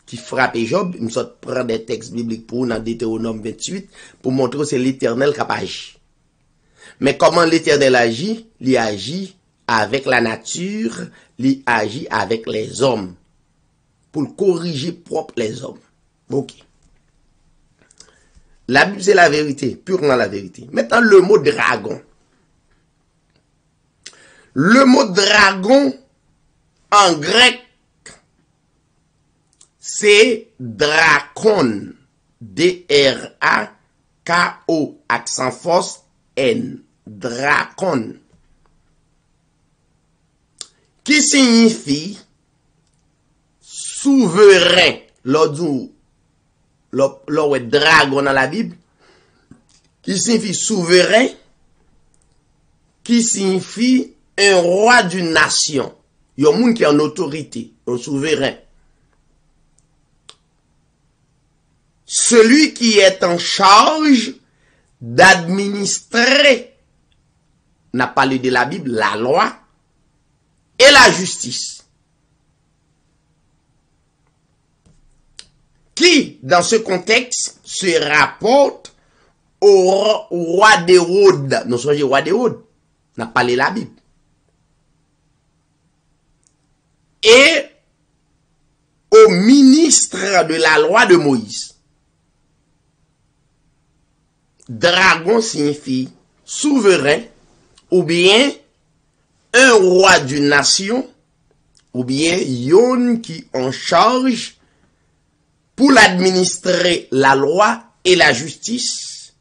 qui frappe Job. Il me sort prendre des textes bibliques pour dans Deutéronome 28 pour montrer que c'est l'Éternel qui agit. Mais comment l'Éternel agit? Il agit avec la nature, il agit avec les hommes. Pour corriger propre les hommes. Ok. La Bible, c'est la vérité, purement la vérité. Maintenant, le mot dragon. Le mot dragon, en grec, c'est drakon. D-R-A-K-O, accent force, N. Drakon. Qui signifie souverain. L'autre dragon dans la Bible. Qui signifie souverain. Qui signifie un roi d'une nation. Il y a un monde qui est en autorité, un souverain. Celui qui est en charge d'administrer, n'a parlé de la Bible, la loi et la justice. Qui, dans ce contexte, se rapporte au roi d'Hérode. Nous sommes roi d'Hérode, n'a parlé de la Bible. Et au ministre de la loi de Moïse. Dragon signifie souverain, ou bien un roi d'une nation, ou bien yon qui en charge pour l'administrer la loi et la justice.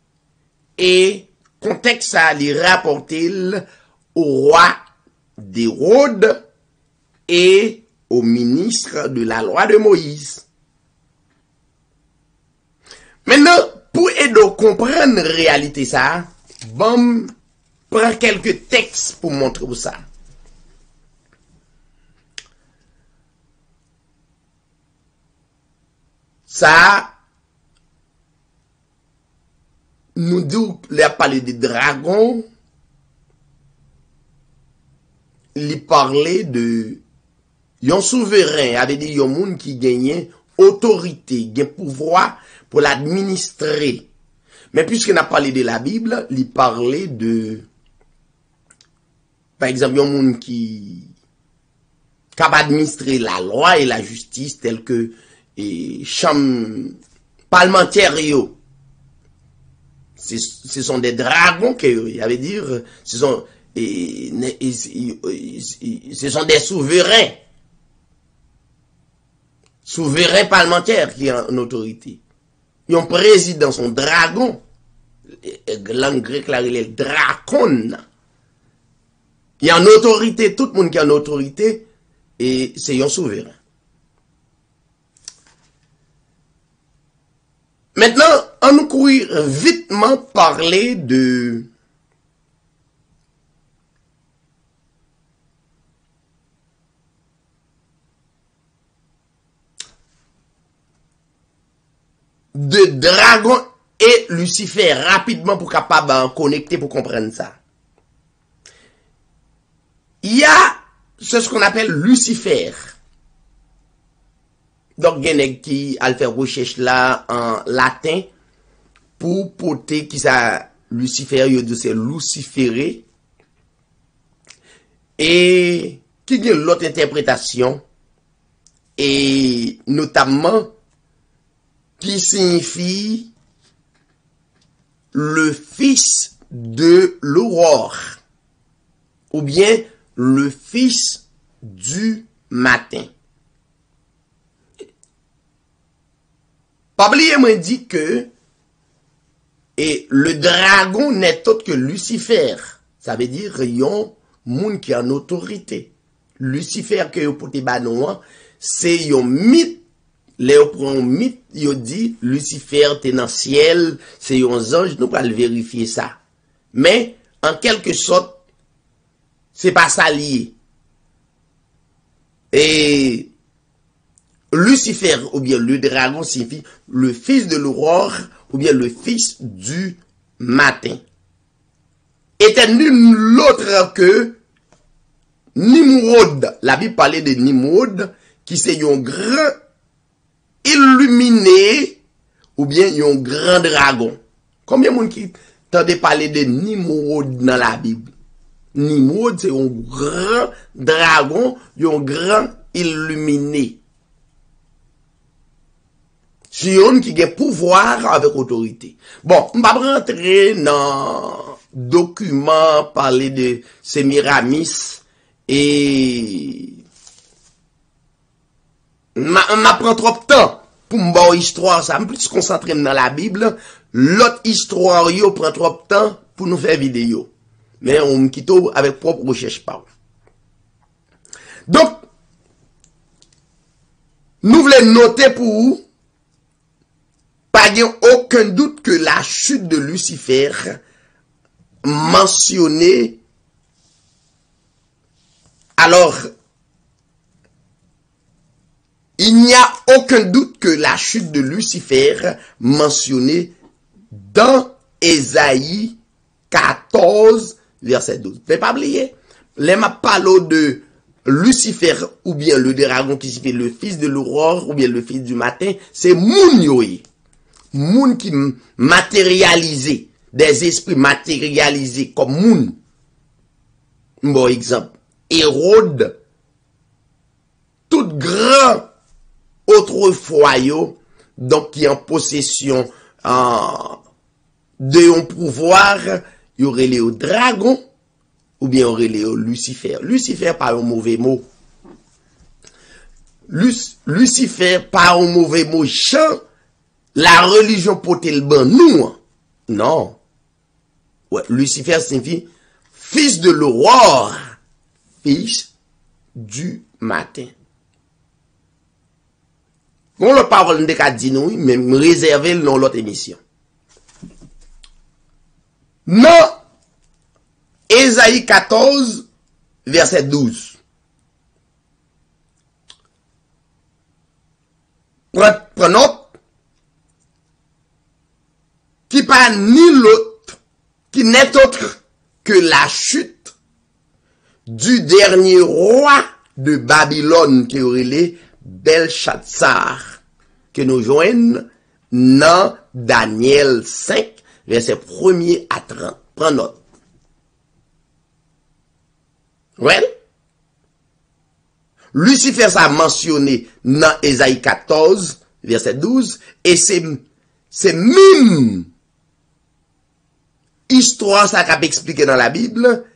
Et contexte ça lui rapporté au roi d'Hérode et au ministre de la loi de Moïse. Maintenant, pour aider à comprendre la réalité ça, bon, prends quelques textes pour montrer vous ça. Ça, nous dit, il a parlé de dragons, il parlait de yon souverain, avait dit yon moun qui gagnait autorité, gagne pouvoir pour l'administrer. Mais puisqu'il a parlé de la Bible, il parlait de, par exemple, yon moun qui capable d'administrer la loi et la justice telle que chambre parlementaire yo. Ce sont des dragons que, ça veut dire, ce sont des souverains. Souverain parlementaire qui est en autorité. Il y a un président, son dragon. Langue grecque, là, il est dracon. Il y a en autorité, tout le monde qui est en autorité, et c'est un souverain. Maintenant, on nous courir vitement parler de dragon et Lucifer rapidement pour capable en connecter pour comprendre ça. Il y a c'est ce qu'on appelle Lucifer. Donc, il y a qui a fait recherche là en latin pour porter qui ça Lucifer, il dit c'est luciféré. Et qui y a l'autre interprétation, et notamment qui signifie le fils de l'aurore, ou bien le fils du matin. Pas oublier m'a dit que et le dragon n'est autre que Lucifer. Ça veut dire yon moun qui en autorité. Lucifer que yo pote banon, c'est yon mythe. Léo prend mythe, yo dit Lucifer t'es dans ciel, c'est yon ange, nous pas le vérifier ça. Mais en quelque sorte c'est pas ça lié. Et Lucifer, ou bien le dragon, signifie le fils de l'aurore, ou bien le fils du matin. Était nul l'autre que Nimrod. La Bible parlait de Nimrod, qui c'est un grand illuminé, ou bien un grand dragon. Combien de monde qui tendait parler de Nimrod dans la Bible? Nimrod, c'est un grand dragon, un grand illuminé. Sion qui a pouvoir avec autorité. Bon, on va rentrer dans document parler de Sémiramis et m'a prend trop de temps pour me histoire ça, me plus concentrer dans la Bible. L'autre histoire yo prend trop de temps pour nous faire vidéo. Mais on me quitte avec propre recherche pas. Donc nous voulons noter pour vous pas aucun doute que la chute de Lucifer mentionnée, alors il n'y a aucun doute que la chute de Lucifer mentionnée dans Ésaïe 14 verset 12. Ne pas oublier, les m'a parlé de Lucifer ou bien le dragon qui signifie le fils de l'aurore ou bien le fils du matin, c'est moun yoye. Moun qui matérialisé, des esprits matérialisés comme moun. Bon exemple, Hérode, tout grand autrefois yo, donc qui en possession de un pouvoir, y aurait les dragon ou bien y aurait les Lucifer. Lucifer pas un mauvais mot. Lucifer pas un mauvais mot. Chant la religion pote le ban nous. Non. Ouais, Lucifer signifie fils de l'aurore, fils du matin. On le parole de dit nous, mais me réserver dans l'autre émission. Non. Ésaïe 14 verset 12. Prenons qui pas ni l'autre, qui n'est autre que la chute du dernier roi de Babylone qui aurait les Belshazzar, que nous joignons dans Daniel 5, verset 1er à 30. Prends note. Ouais. Lucifer ça mentionné dans Ésaïe 14, verset 12, et c'est même histoire ça qu'a expliqué dans la Bible,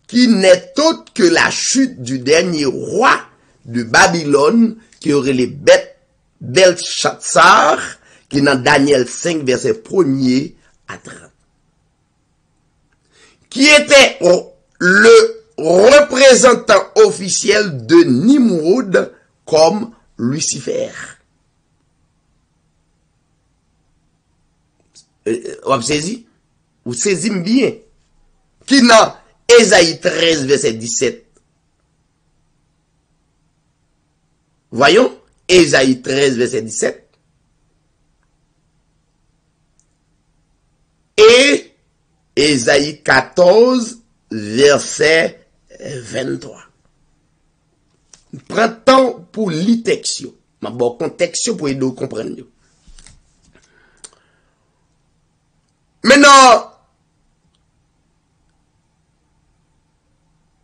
qui n'est autre que la chute du dernier roi de Babylone, qui aurait les Belshazzar, qui est dans Daniel 5, verset 1er à 30. Qui était le représentant officiel de Nimrod comme Lucifer. Vous saisissez? Vous saisissez bien. Qui dans Ésaïe 13, verset 17. Voyons, Ésaïe 13, verset 17. Et Ésaïe 14, verset 23. prend temps pour lire texte. Ma bon contexte pour aider à comprendre. Maintenant,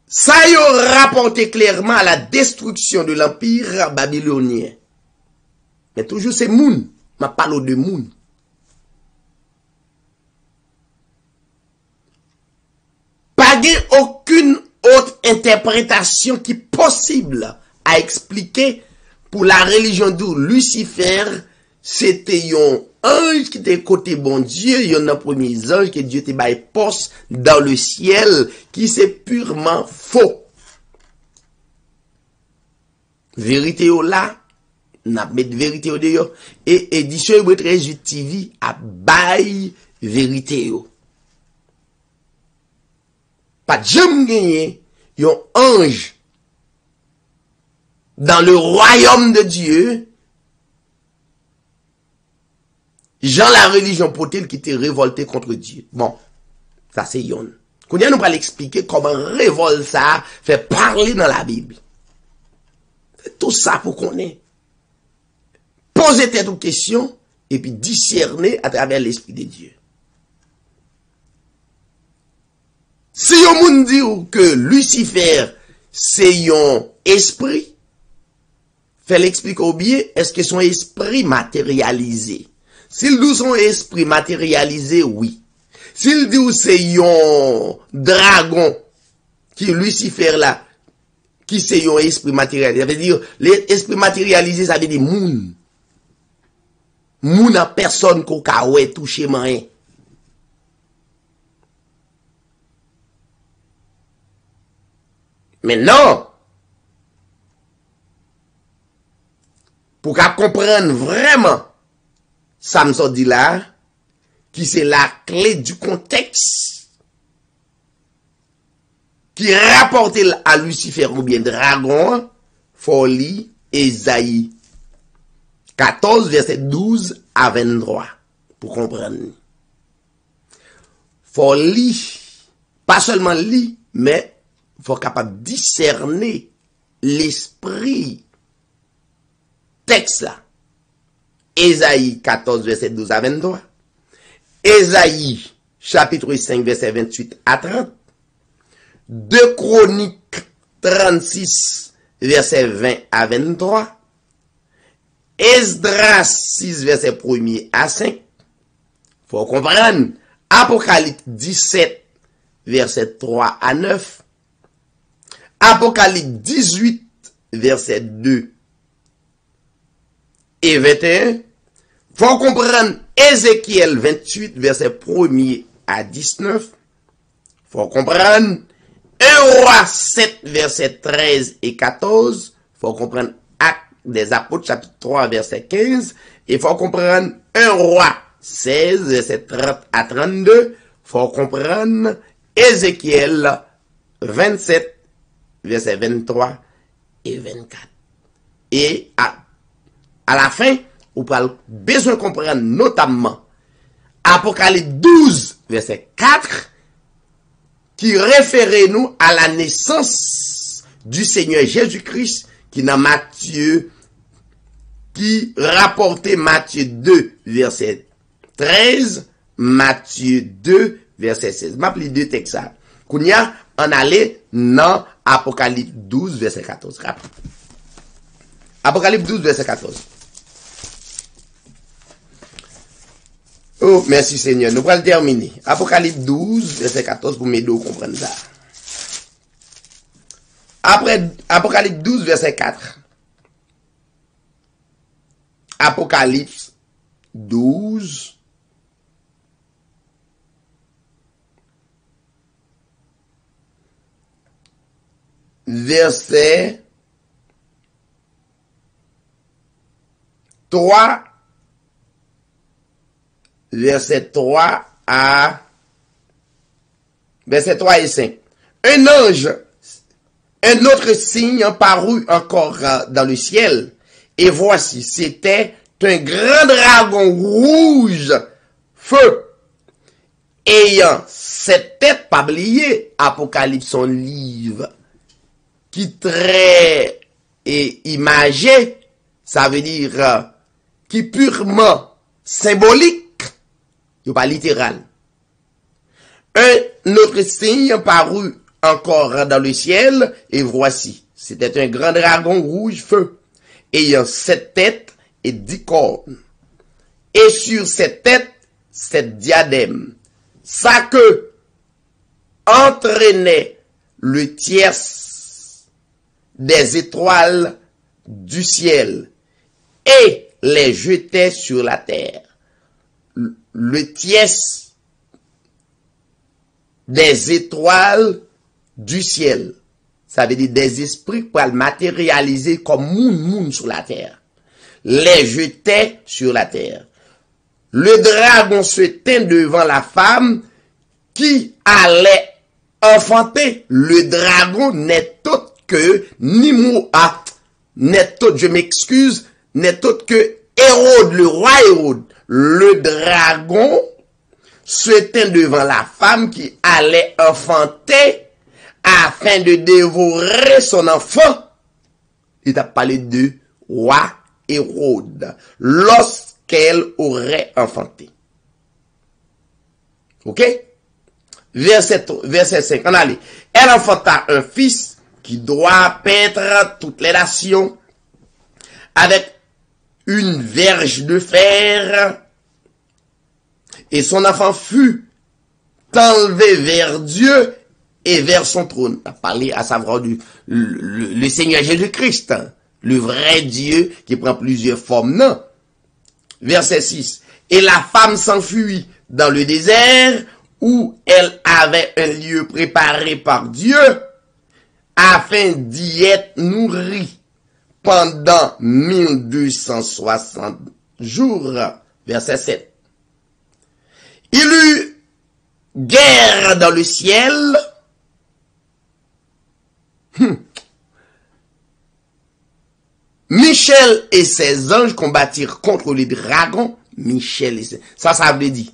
ça y a rapporté clairement à la destruction de l'empire babylonien. Mais toujours c'est moun. Ma parle de moun. Pas aucune autre interprétation qui est possible à expliquer pour la religion d'où Lucifer, c'était un ange qui était côté bon Dieu, il y en a un premier ange que Dieu te bail poste dans le ciel, qui c'est purement faux. Vérité au là, n'a met vérité au dehors, et édition Hébreu 13 TV a bail vérité au. Pas de jamais gagné, il y a un ange dans le royaume de Dieu. Jean la religion potelle qui était révolté contre Dieu. Bon, ça c'est yon. Qu'on nous va l'expliquer comment révolte ça fait parler dans la Bible. C'est tout ça pour qu'on ait. Poser tête aux questions et puis discerner à travers l'esprit de Dieu. Si yon moun dit que Lucifer c'est un esprit, fait l'expliquer au bien, est-ce que son esprit matérialisé? S'il dit son esprit matérialisé, oui. S'il dit c'est un dragon, qui Lucifer là, qui c'est un esprit matérialisé, ça veut dire, l'esprit matérialisé, ça veut dire moun. Moun a personne qu'on ka ouais touché rien. Mais non, pour qu'à comprendre vraiment, ça me sort dit là, qui c'est la clé du contexte, qui rapporte à Lucifer ou bien dragon, folie, Ésaïe 14, verset 12 à 23, pour comprendre. Folie, pas seulement lit, mais faut capable de discerner l'esprit texte là. Ésaïe 14, verset 12 à 23. Ésaïe, chapitre 5, verset 28 à 30. 2 Chroniques 36, verset 20 à 23. Esdras 6, verset 1 à 5. Faut comprendre. Apocalypse 17, verset 3 à 9. Apocalypse 18, verset 2 et 21. Faut comprendre Ézéchiel 28, verset 1 à 19. Faut comprendre 1 Roi 7, verset 13 et 14. Faut comprendre Actes des Apôtres, chapitre 3, verset 15. Et faut comprendre 1 Roi 16, verset 30 à 32. Faut comprendre Ézéchiel 27, verset 23 et 24. Et à la fin, vous avez besoin de comprendre notamment Apocalypse 12, verset 4, qui réfère nous à la naissance du Seigneur Jésus-Christ, qui dans Matthieu, qui rapportait Matthieu 2, verset 13, Matthieu 2, verset 16. M'appelez deux textes. Kounia, on allait dans Apocalypse 12, verset 14. Apocalypse 12, verset 14. Oh, merci Seigneur. Nous allons terminer. Apocalypse 12, verset 14, pour m'aider à comprendre ça. Après, Apocalypse 12, verset 4. Apocalypse 12, verset 3, verset 3 à verset 3 et 5. Un ange, un autre signe parut encore dans le ciel, et voici, c'était un grand dragon rouge, feu, ayant cette tête, pas oublié, Apocalypse, son livre, qui très et imagé, ça veut dire qui purement symbolique, pas littéral. Un autre signe parut encore dans le ciel, et voici, c'était un grand dragon rouge feu, ayant 7 têtes et 10 cornes. Et sur cette tête, 7 diadèmes. Sa queue entraînait le tiers des étoiles du ciel et les jetait sur la terre. Le tiers des étoiles du ciel, ça veut dire des esprits pour le matérialiser comme moun sur la terre, les jetait sur la terre. Le dragon se tint devant la femme qui allait enfanter. Le dragon n'est autre que n'est autre, je m'excuse, n'est autre que Hérode, le roi Hérode. Le dragon se tint devant la femme qui allait enfanter afin de dévorer son enfant. Il a parlé de roi Hérode lorsqu'elle aurait enfanté. Ok? Verset 5, on allait. Elle enfanta un fils qui doit paître toutes les nations avec une verge de fer, et son enfant fut enlevé vers Dieu et vers son trône. On a parlé à savoir le Seigneur Jésus-Christ, hein, le vrai Dieu qui prend plusieurs formes, non? Verset 6. Et la femme s'enfuit dans le désert où elle avait un lieu préparé par Dieu afin d'y être nourrie pendant 1260 jours. Verset 7. Il eut guerre dans le ciel. Michel et ses anges combattirent contre les dragons. Michel et ses... Ça veut dire.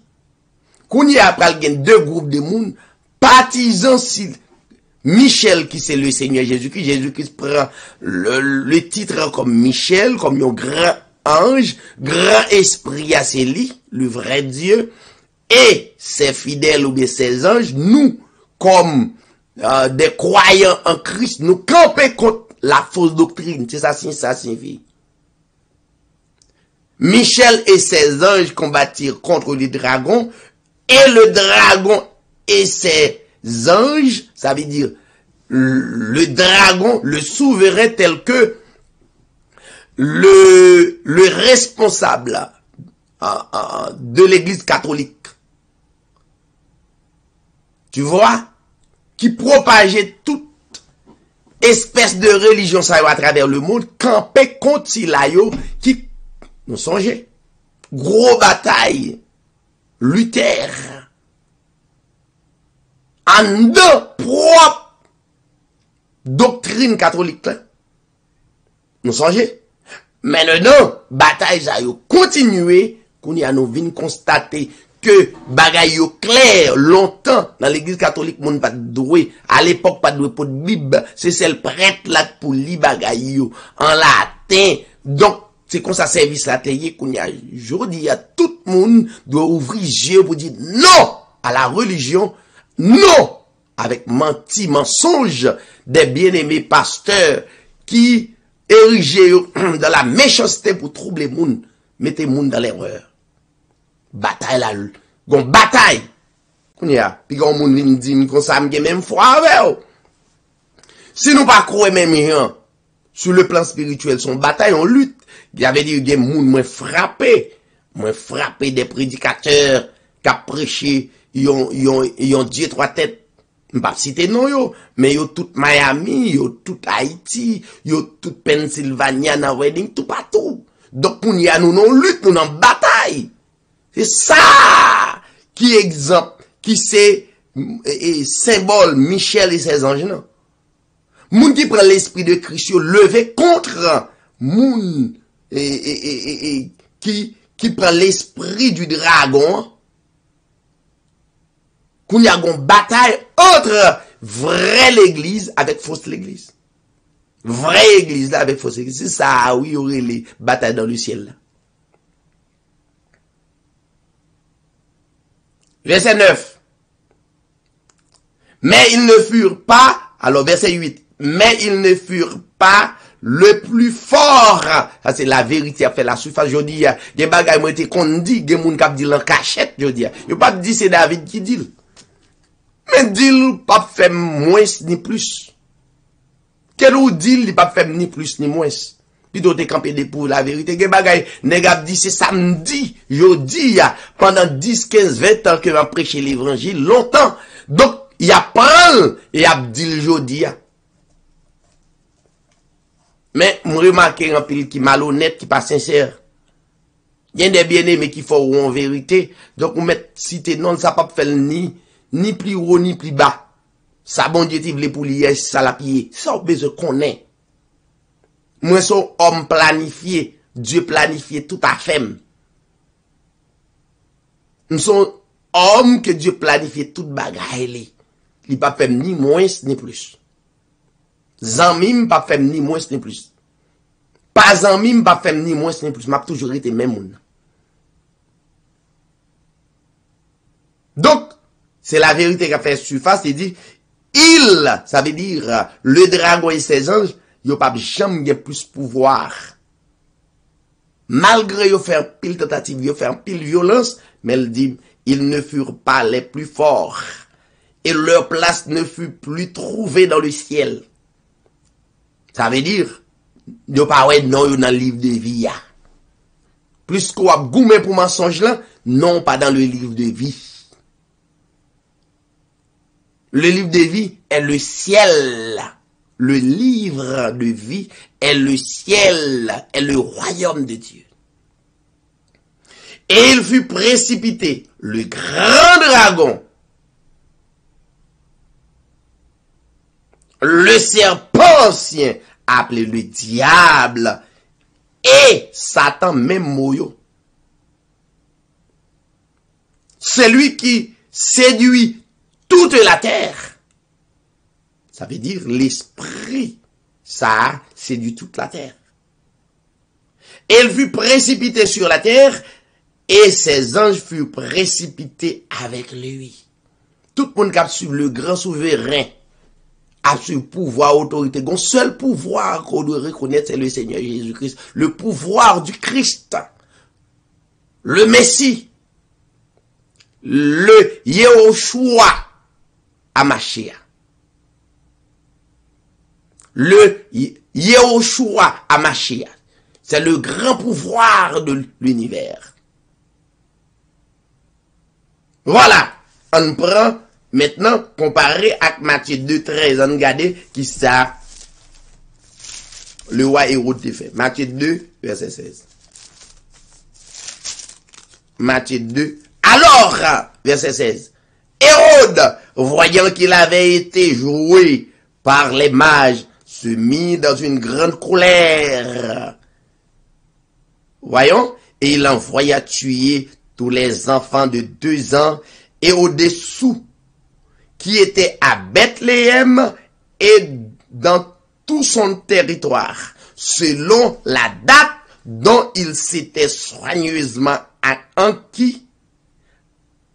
Qu'on y a après deux groupes de monde, partisans si Michel qui c'est le Seigneur Jésus-Christ. Jésus-Christ prend le titre comme Michel, comme un grand ange, grand esprit à ses lits, le vrai Dieu. Et ses fidèles ou bien ses anges, nous, comme des croyants en Christ, nous camper contre la fausse doctrine. C'est ça signifie. Michel et ses anges combattirent contre les dragons, et le dragon et ses anges, ça veut dire le dragon, le souverain tel que le responsable de l'église catholique. Tu vois? Qui propageait toute espèce de religion ça à travers le monde, campait contre Silayo, qui nous songeait. Gros bataille. Luther. En deux propres doctrine catholique. Là. Nous songeait. Maintenant, bataille ça yo continué, qu'on y a nous vinn constater que bagay yo clair longtemps dans l'église catholique moun pas doué à l'époque pas doué pour de Bible, c'est celle prêtre là pour li bagay yo en latin. Donc c'est comme ça service là tayé qu'on y a jodi a tout monde doit ouvrir yeux pour dire non à la religion, non avec mensonge des bien-aimés pasteurs qui érigé dans la méchanceté pour troubler moun, mettez moun dans l'erreur. Bataille là, gon bataille. Qu'on y a, puis gon moun vin di kon sa m'gen même foi avec. Si nous pas croire même rien sur le plan spirituel, son bataille on lutte. Il y avait dit gen moun moins frappé des prédicateurs qui a prêché yon Dieu trois têtes. M'pas citer non yo, mais yo tout Miami, yo tout Haïti, yo tout Pennsylvania na wedding tout partout. Donc qu'on y a nous non lutte, nous non bataille. C'est ça qui exemple, qui c'est symbole Michel et ses anges non. Moun qui prend l'esprit de Christ levé contre moun qui prend l'esprit du dragon. Qu'on y a une bataille entre vraie l'église avec fausse l'église. Vraie église là avec fausse église. C'est ça, oui, il y aurait les batailles dans le ciel là. Verset 9. Mais ils ne furent pas, alors verset 8, mais ils ne furent pas le plus fort. Ça c'est la vérité a fait la surface. Je dis, il y a des bagages qui qu'on dit, des gens qui disent en cachette, je dis. Il pas dit c'est David qui dit. Mais dit pas fait moins ni plus. Quel ou dit il pas fait ni plus ni moins. Plutôt te camper pour la vérité. Des bagages nèg dit c'est samedi, je dis pendant 10, 15, 20 ans que va prêcher l'évangile longtemps. Donc il y a parle et a dit le jodi. Mais je remarque un pile qui malhonnête, qui pas sincère. Il y a des bien-aimés qui font en vérité. Donc on met cité non ça pas faire ni plus haut ni plus bas. Ça bon Dieu ti vle pour lier ça la pied. Ça on besoin connaît. Moi son homme planifié, Dieu planifié tout à fait. Nous sommes hommes que Dieu planifié toute bagaille. Il pas fait ni moins ni plus. Zanmim pas fait ni moins ni plus. Pas zanmim pas fait ni moins ni plus. M'a toujours été même moun. Donc, c'est la vérité qui a fait surface. Il dit, ça veut dire, le dragon et ses anges, yo pas jamais plus pouvoir. Malgré yo faire pile tentative, yo faire pile violence, mais il dit, ils ne furent pas les plus forts. Et leur place ne fut plus trouvée dans le ciel. Ça veut dire, yo pas ouais non yo dans le livre de vie. Plus qu'on a goumé pour mensonge là, non pas dans le livre de vie. Le livre de vie est le ciel. Le livre de vie est le ciel, est le royaume de Dieu. Et il fut précipité, le grand dragon, le serpent ancien, appelé le diable, et Satan même moyo. Celui qui séduit toute la terre. Ça veut dire l'esprit. Ça séduit toute la terre. Et il fut précipité sur la terre et ses anges furent précipités avec lui. Tout le monde qui a suivi le grand souverain a su pouvoir, autorité. Le seul pouvoir qu'on doit reconnaître, c'est le Seigneur Jésus-Christ. Le pouvoir du Christ. Le Messie. Le Yehoshua Hamashiach. Le Yehoshua Hamashiach. C'est le grand pouvoir de l'univers. Voilà. On prend maintenant, comparé avec Matthieu 2,13, on regarde qui ça, le roi Hérode te fait. Matthieu 2, verset 16. Matthieu 2. Alors, verset 16. Hérode, voyant qu'il avait été joué par les mages, se mit dans une grande colère. Voyons, et il envoya tuer tous les enfants de 2 ans et au-dessous, qui étaient à Bethléem et dans tout son territoire, selon la date dont il s'était soigneusement acquis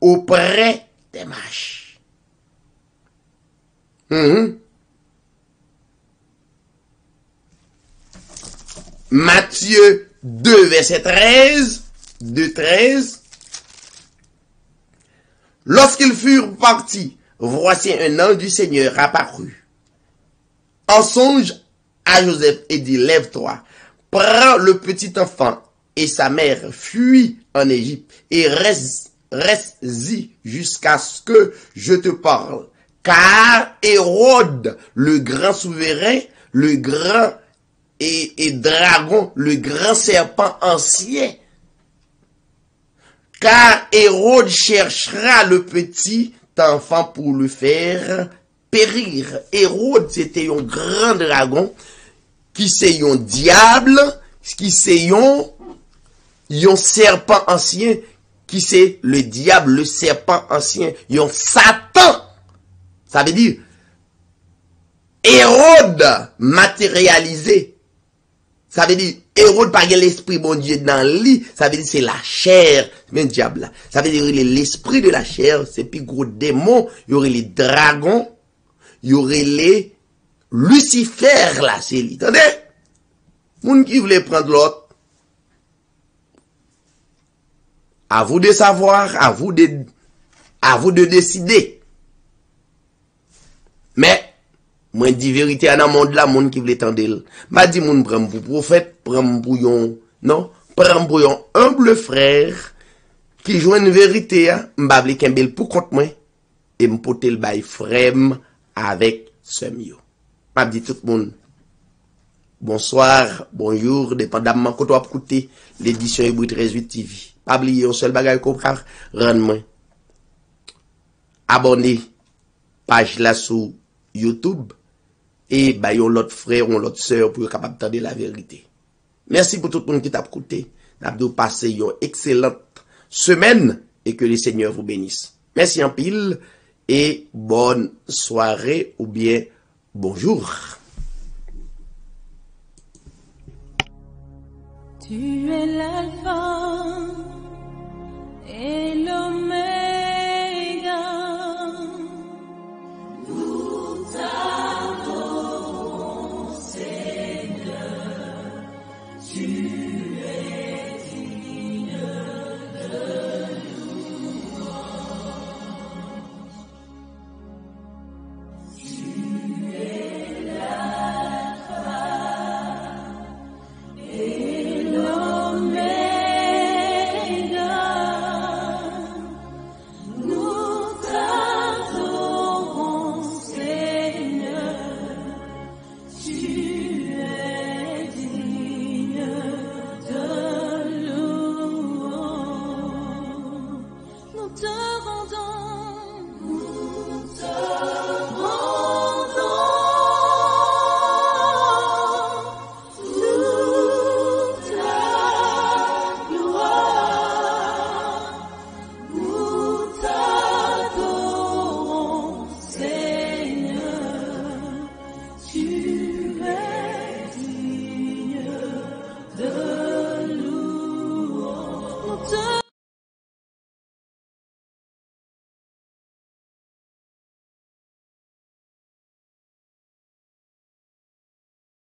auprès des mages. Matthieu 2, verset 13, 2,13. Lorsqu'ils furent partis, voici un ange du Seigneur apparut. En songe à Joseph et dit, lève-toi, prends le petit enfant et sa mère, fuis en Égypte et reste-y jusqu'à ce que je te parle. Car Hérode, le grand souverain, le grand et dragon, le grand serpent ancien, car Hérode cherchera le petit enfant pour le faire périr. Hérode, c'était un grand dragon, qui c'est un diable, qui c'est un serpent ancien, qui c'est le diable, le serpent ancien, un Satan. Ça veut dire, Hérode matérialisé. Ça veut dire, Hérode pas l'esprit bon Dieu dans lui, ça veut dire c'est la chair, même diable là. Ça veut dire l'esprit de la chair, c'est plus gros démon, il y aurait les dragons, il y aurait les Lucifer là, c'est lui. Attendez? Moun qui voulait prendre l'autre. À vous de savoir, à vous de décider. Mais moi dis vérité dans le monde là, monde qui veut tendre. M'a dit moun prend pour prophète, prend pour yon, non, prend pour yon humble frère qui joue une vérité, m'ba vle kembel pour compte moi et m'pote le bail frème avec semio. M'a dit tout le monde bonsoir, bonjour, dépendamment quand on a écouté l'édition Hébreu 13.8 TV. Pas oublier un seul bagage qu'on prend, rendre-moi abonner page là sur YouTube et bah yon l'autre frère ou l'autre sœur pour capable d'entendre la vérité. Merci pour tout le monde qui t'a écouté. N'a passé une excellente semaine et que le Seigneur vous bénisse. Merci en pile et bonne soirée ou bien bonjour. Tu es l'alpha et l'oméga. Nous t'adorons, Seigneur. Tu es digne de louange. Tu es l'alpha et l'oméga. Nous t'adorons, Seigneur. Tu es digne de louange. Nous te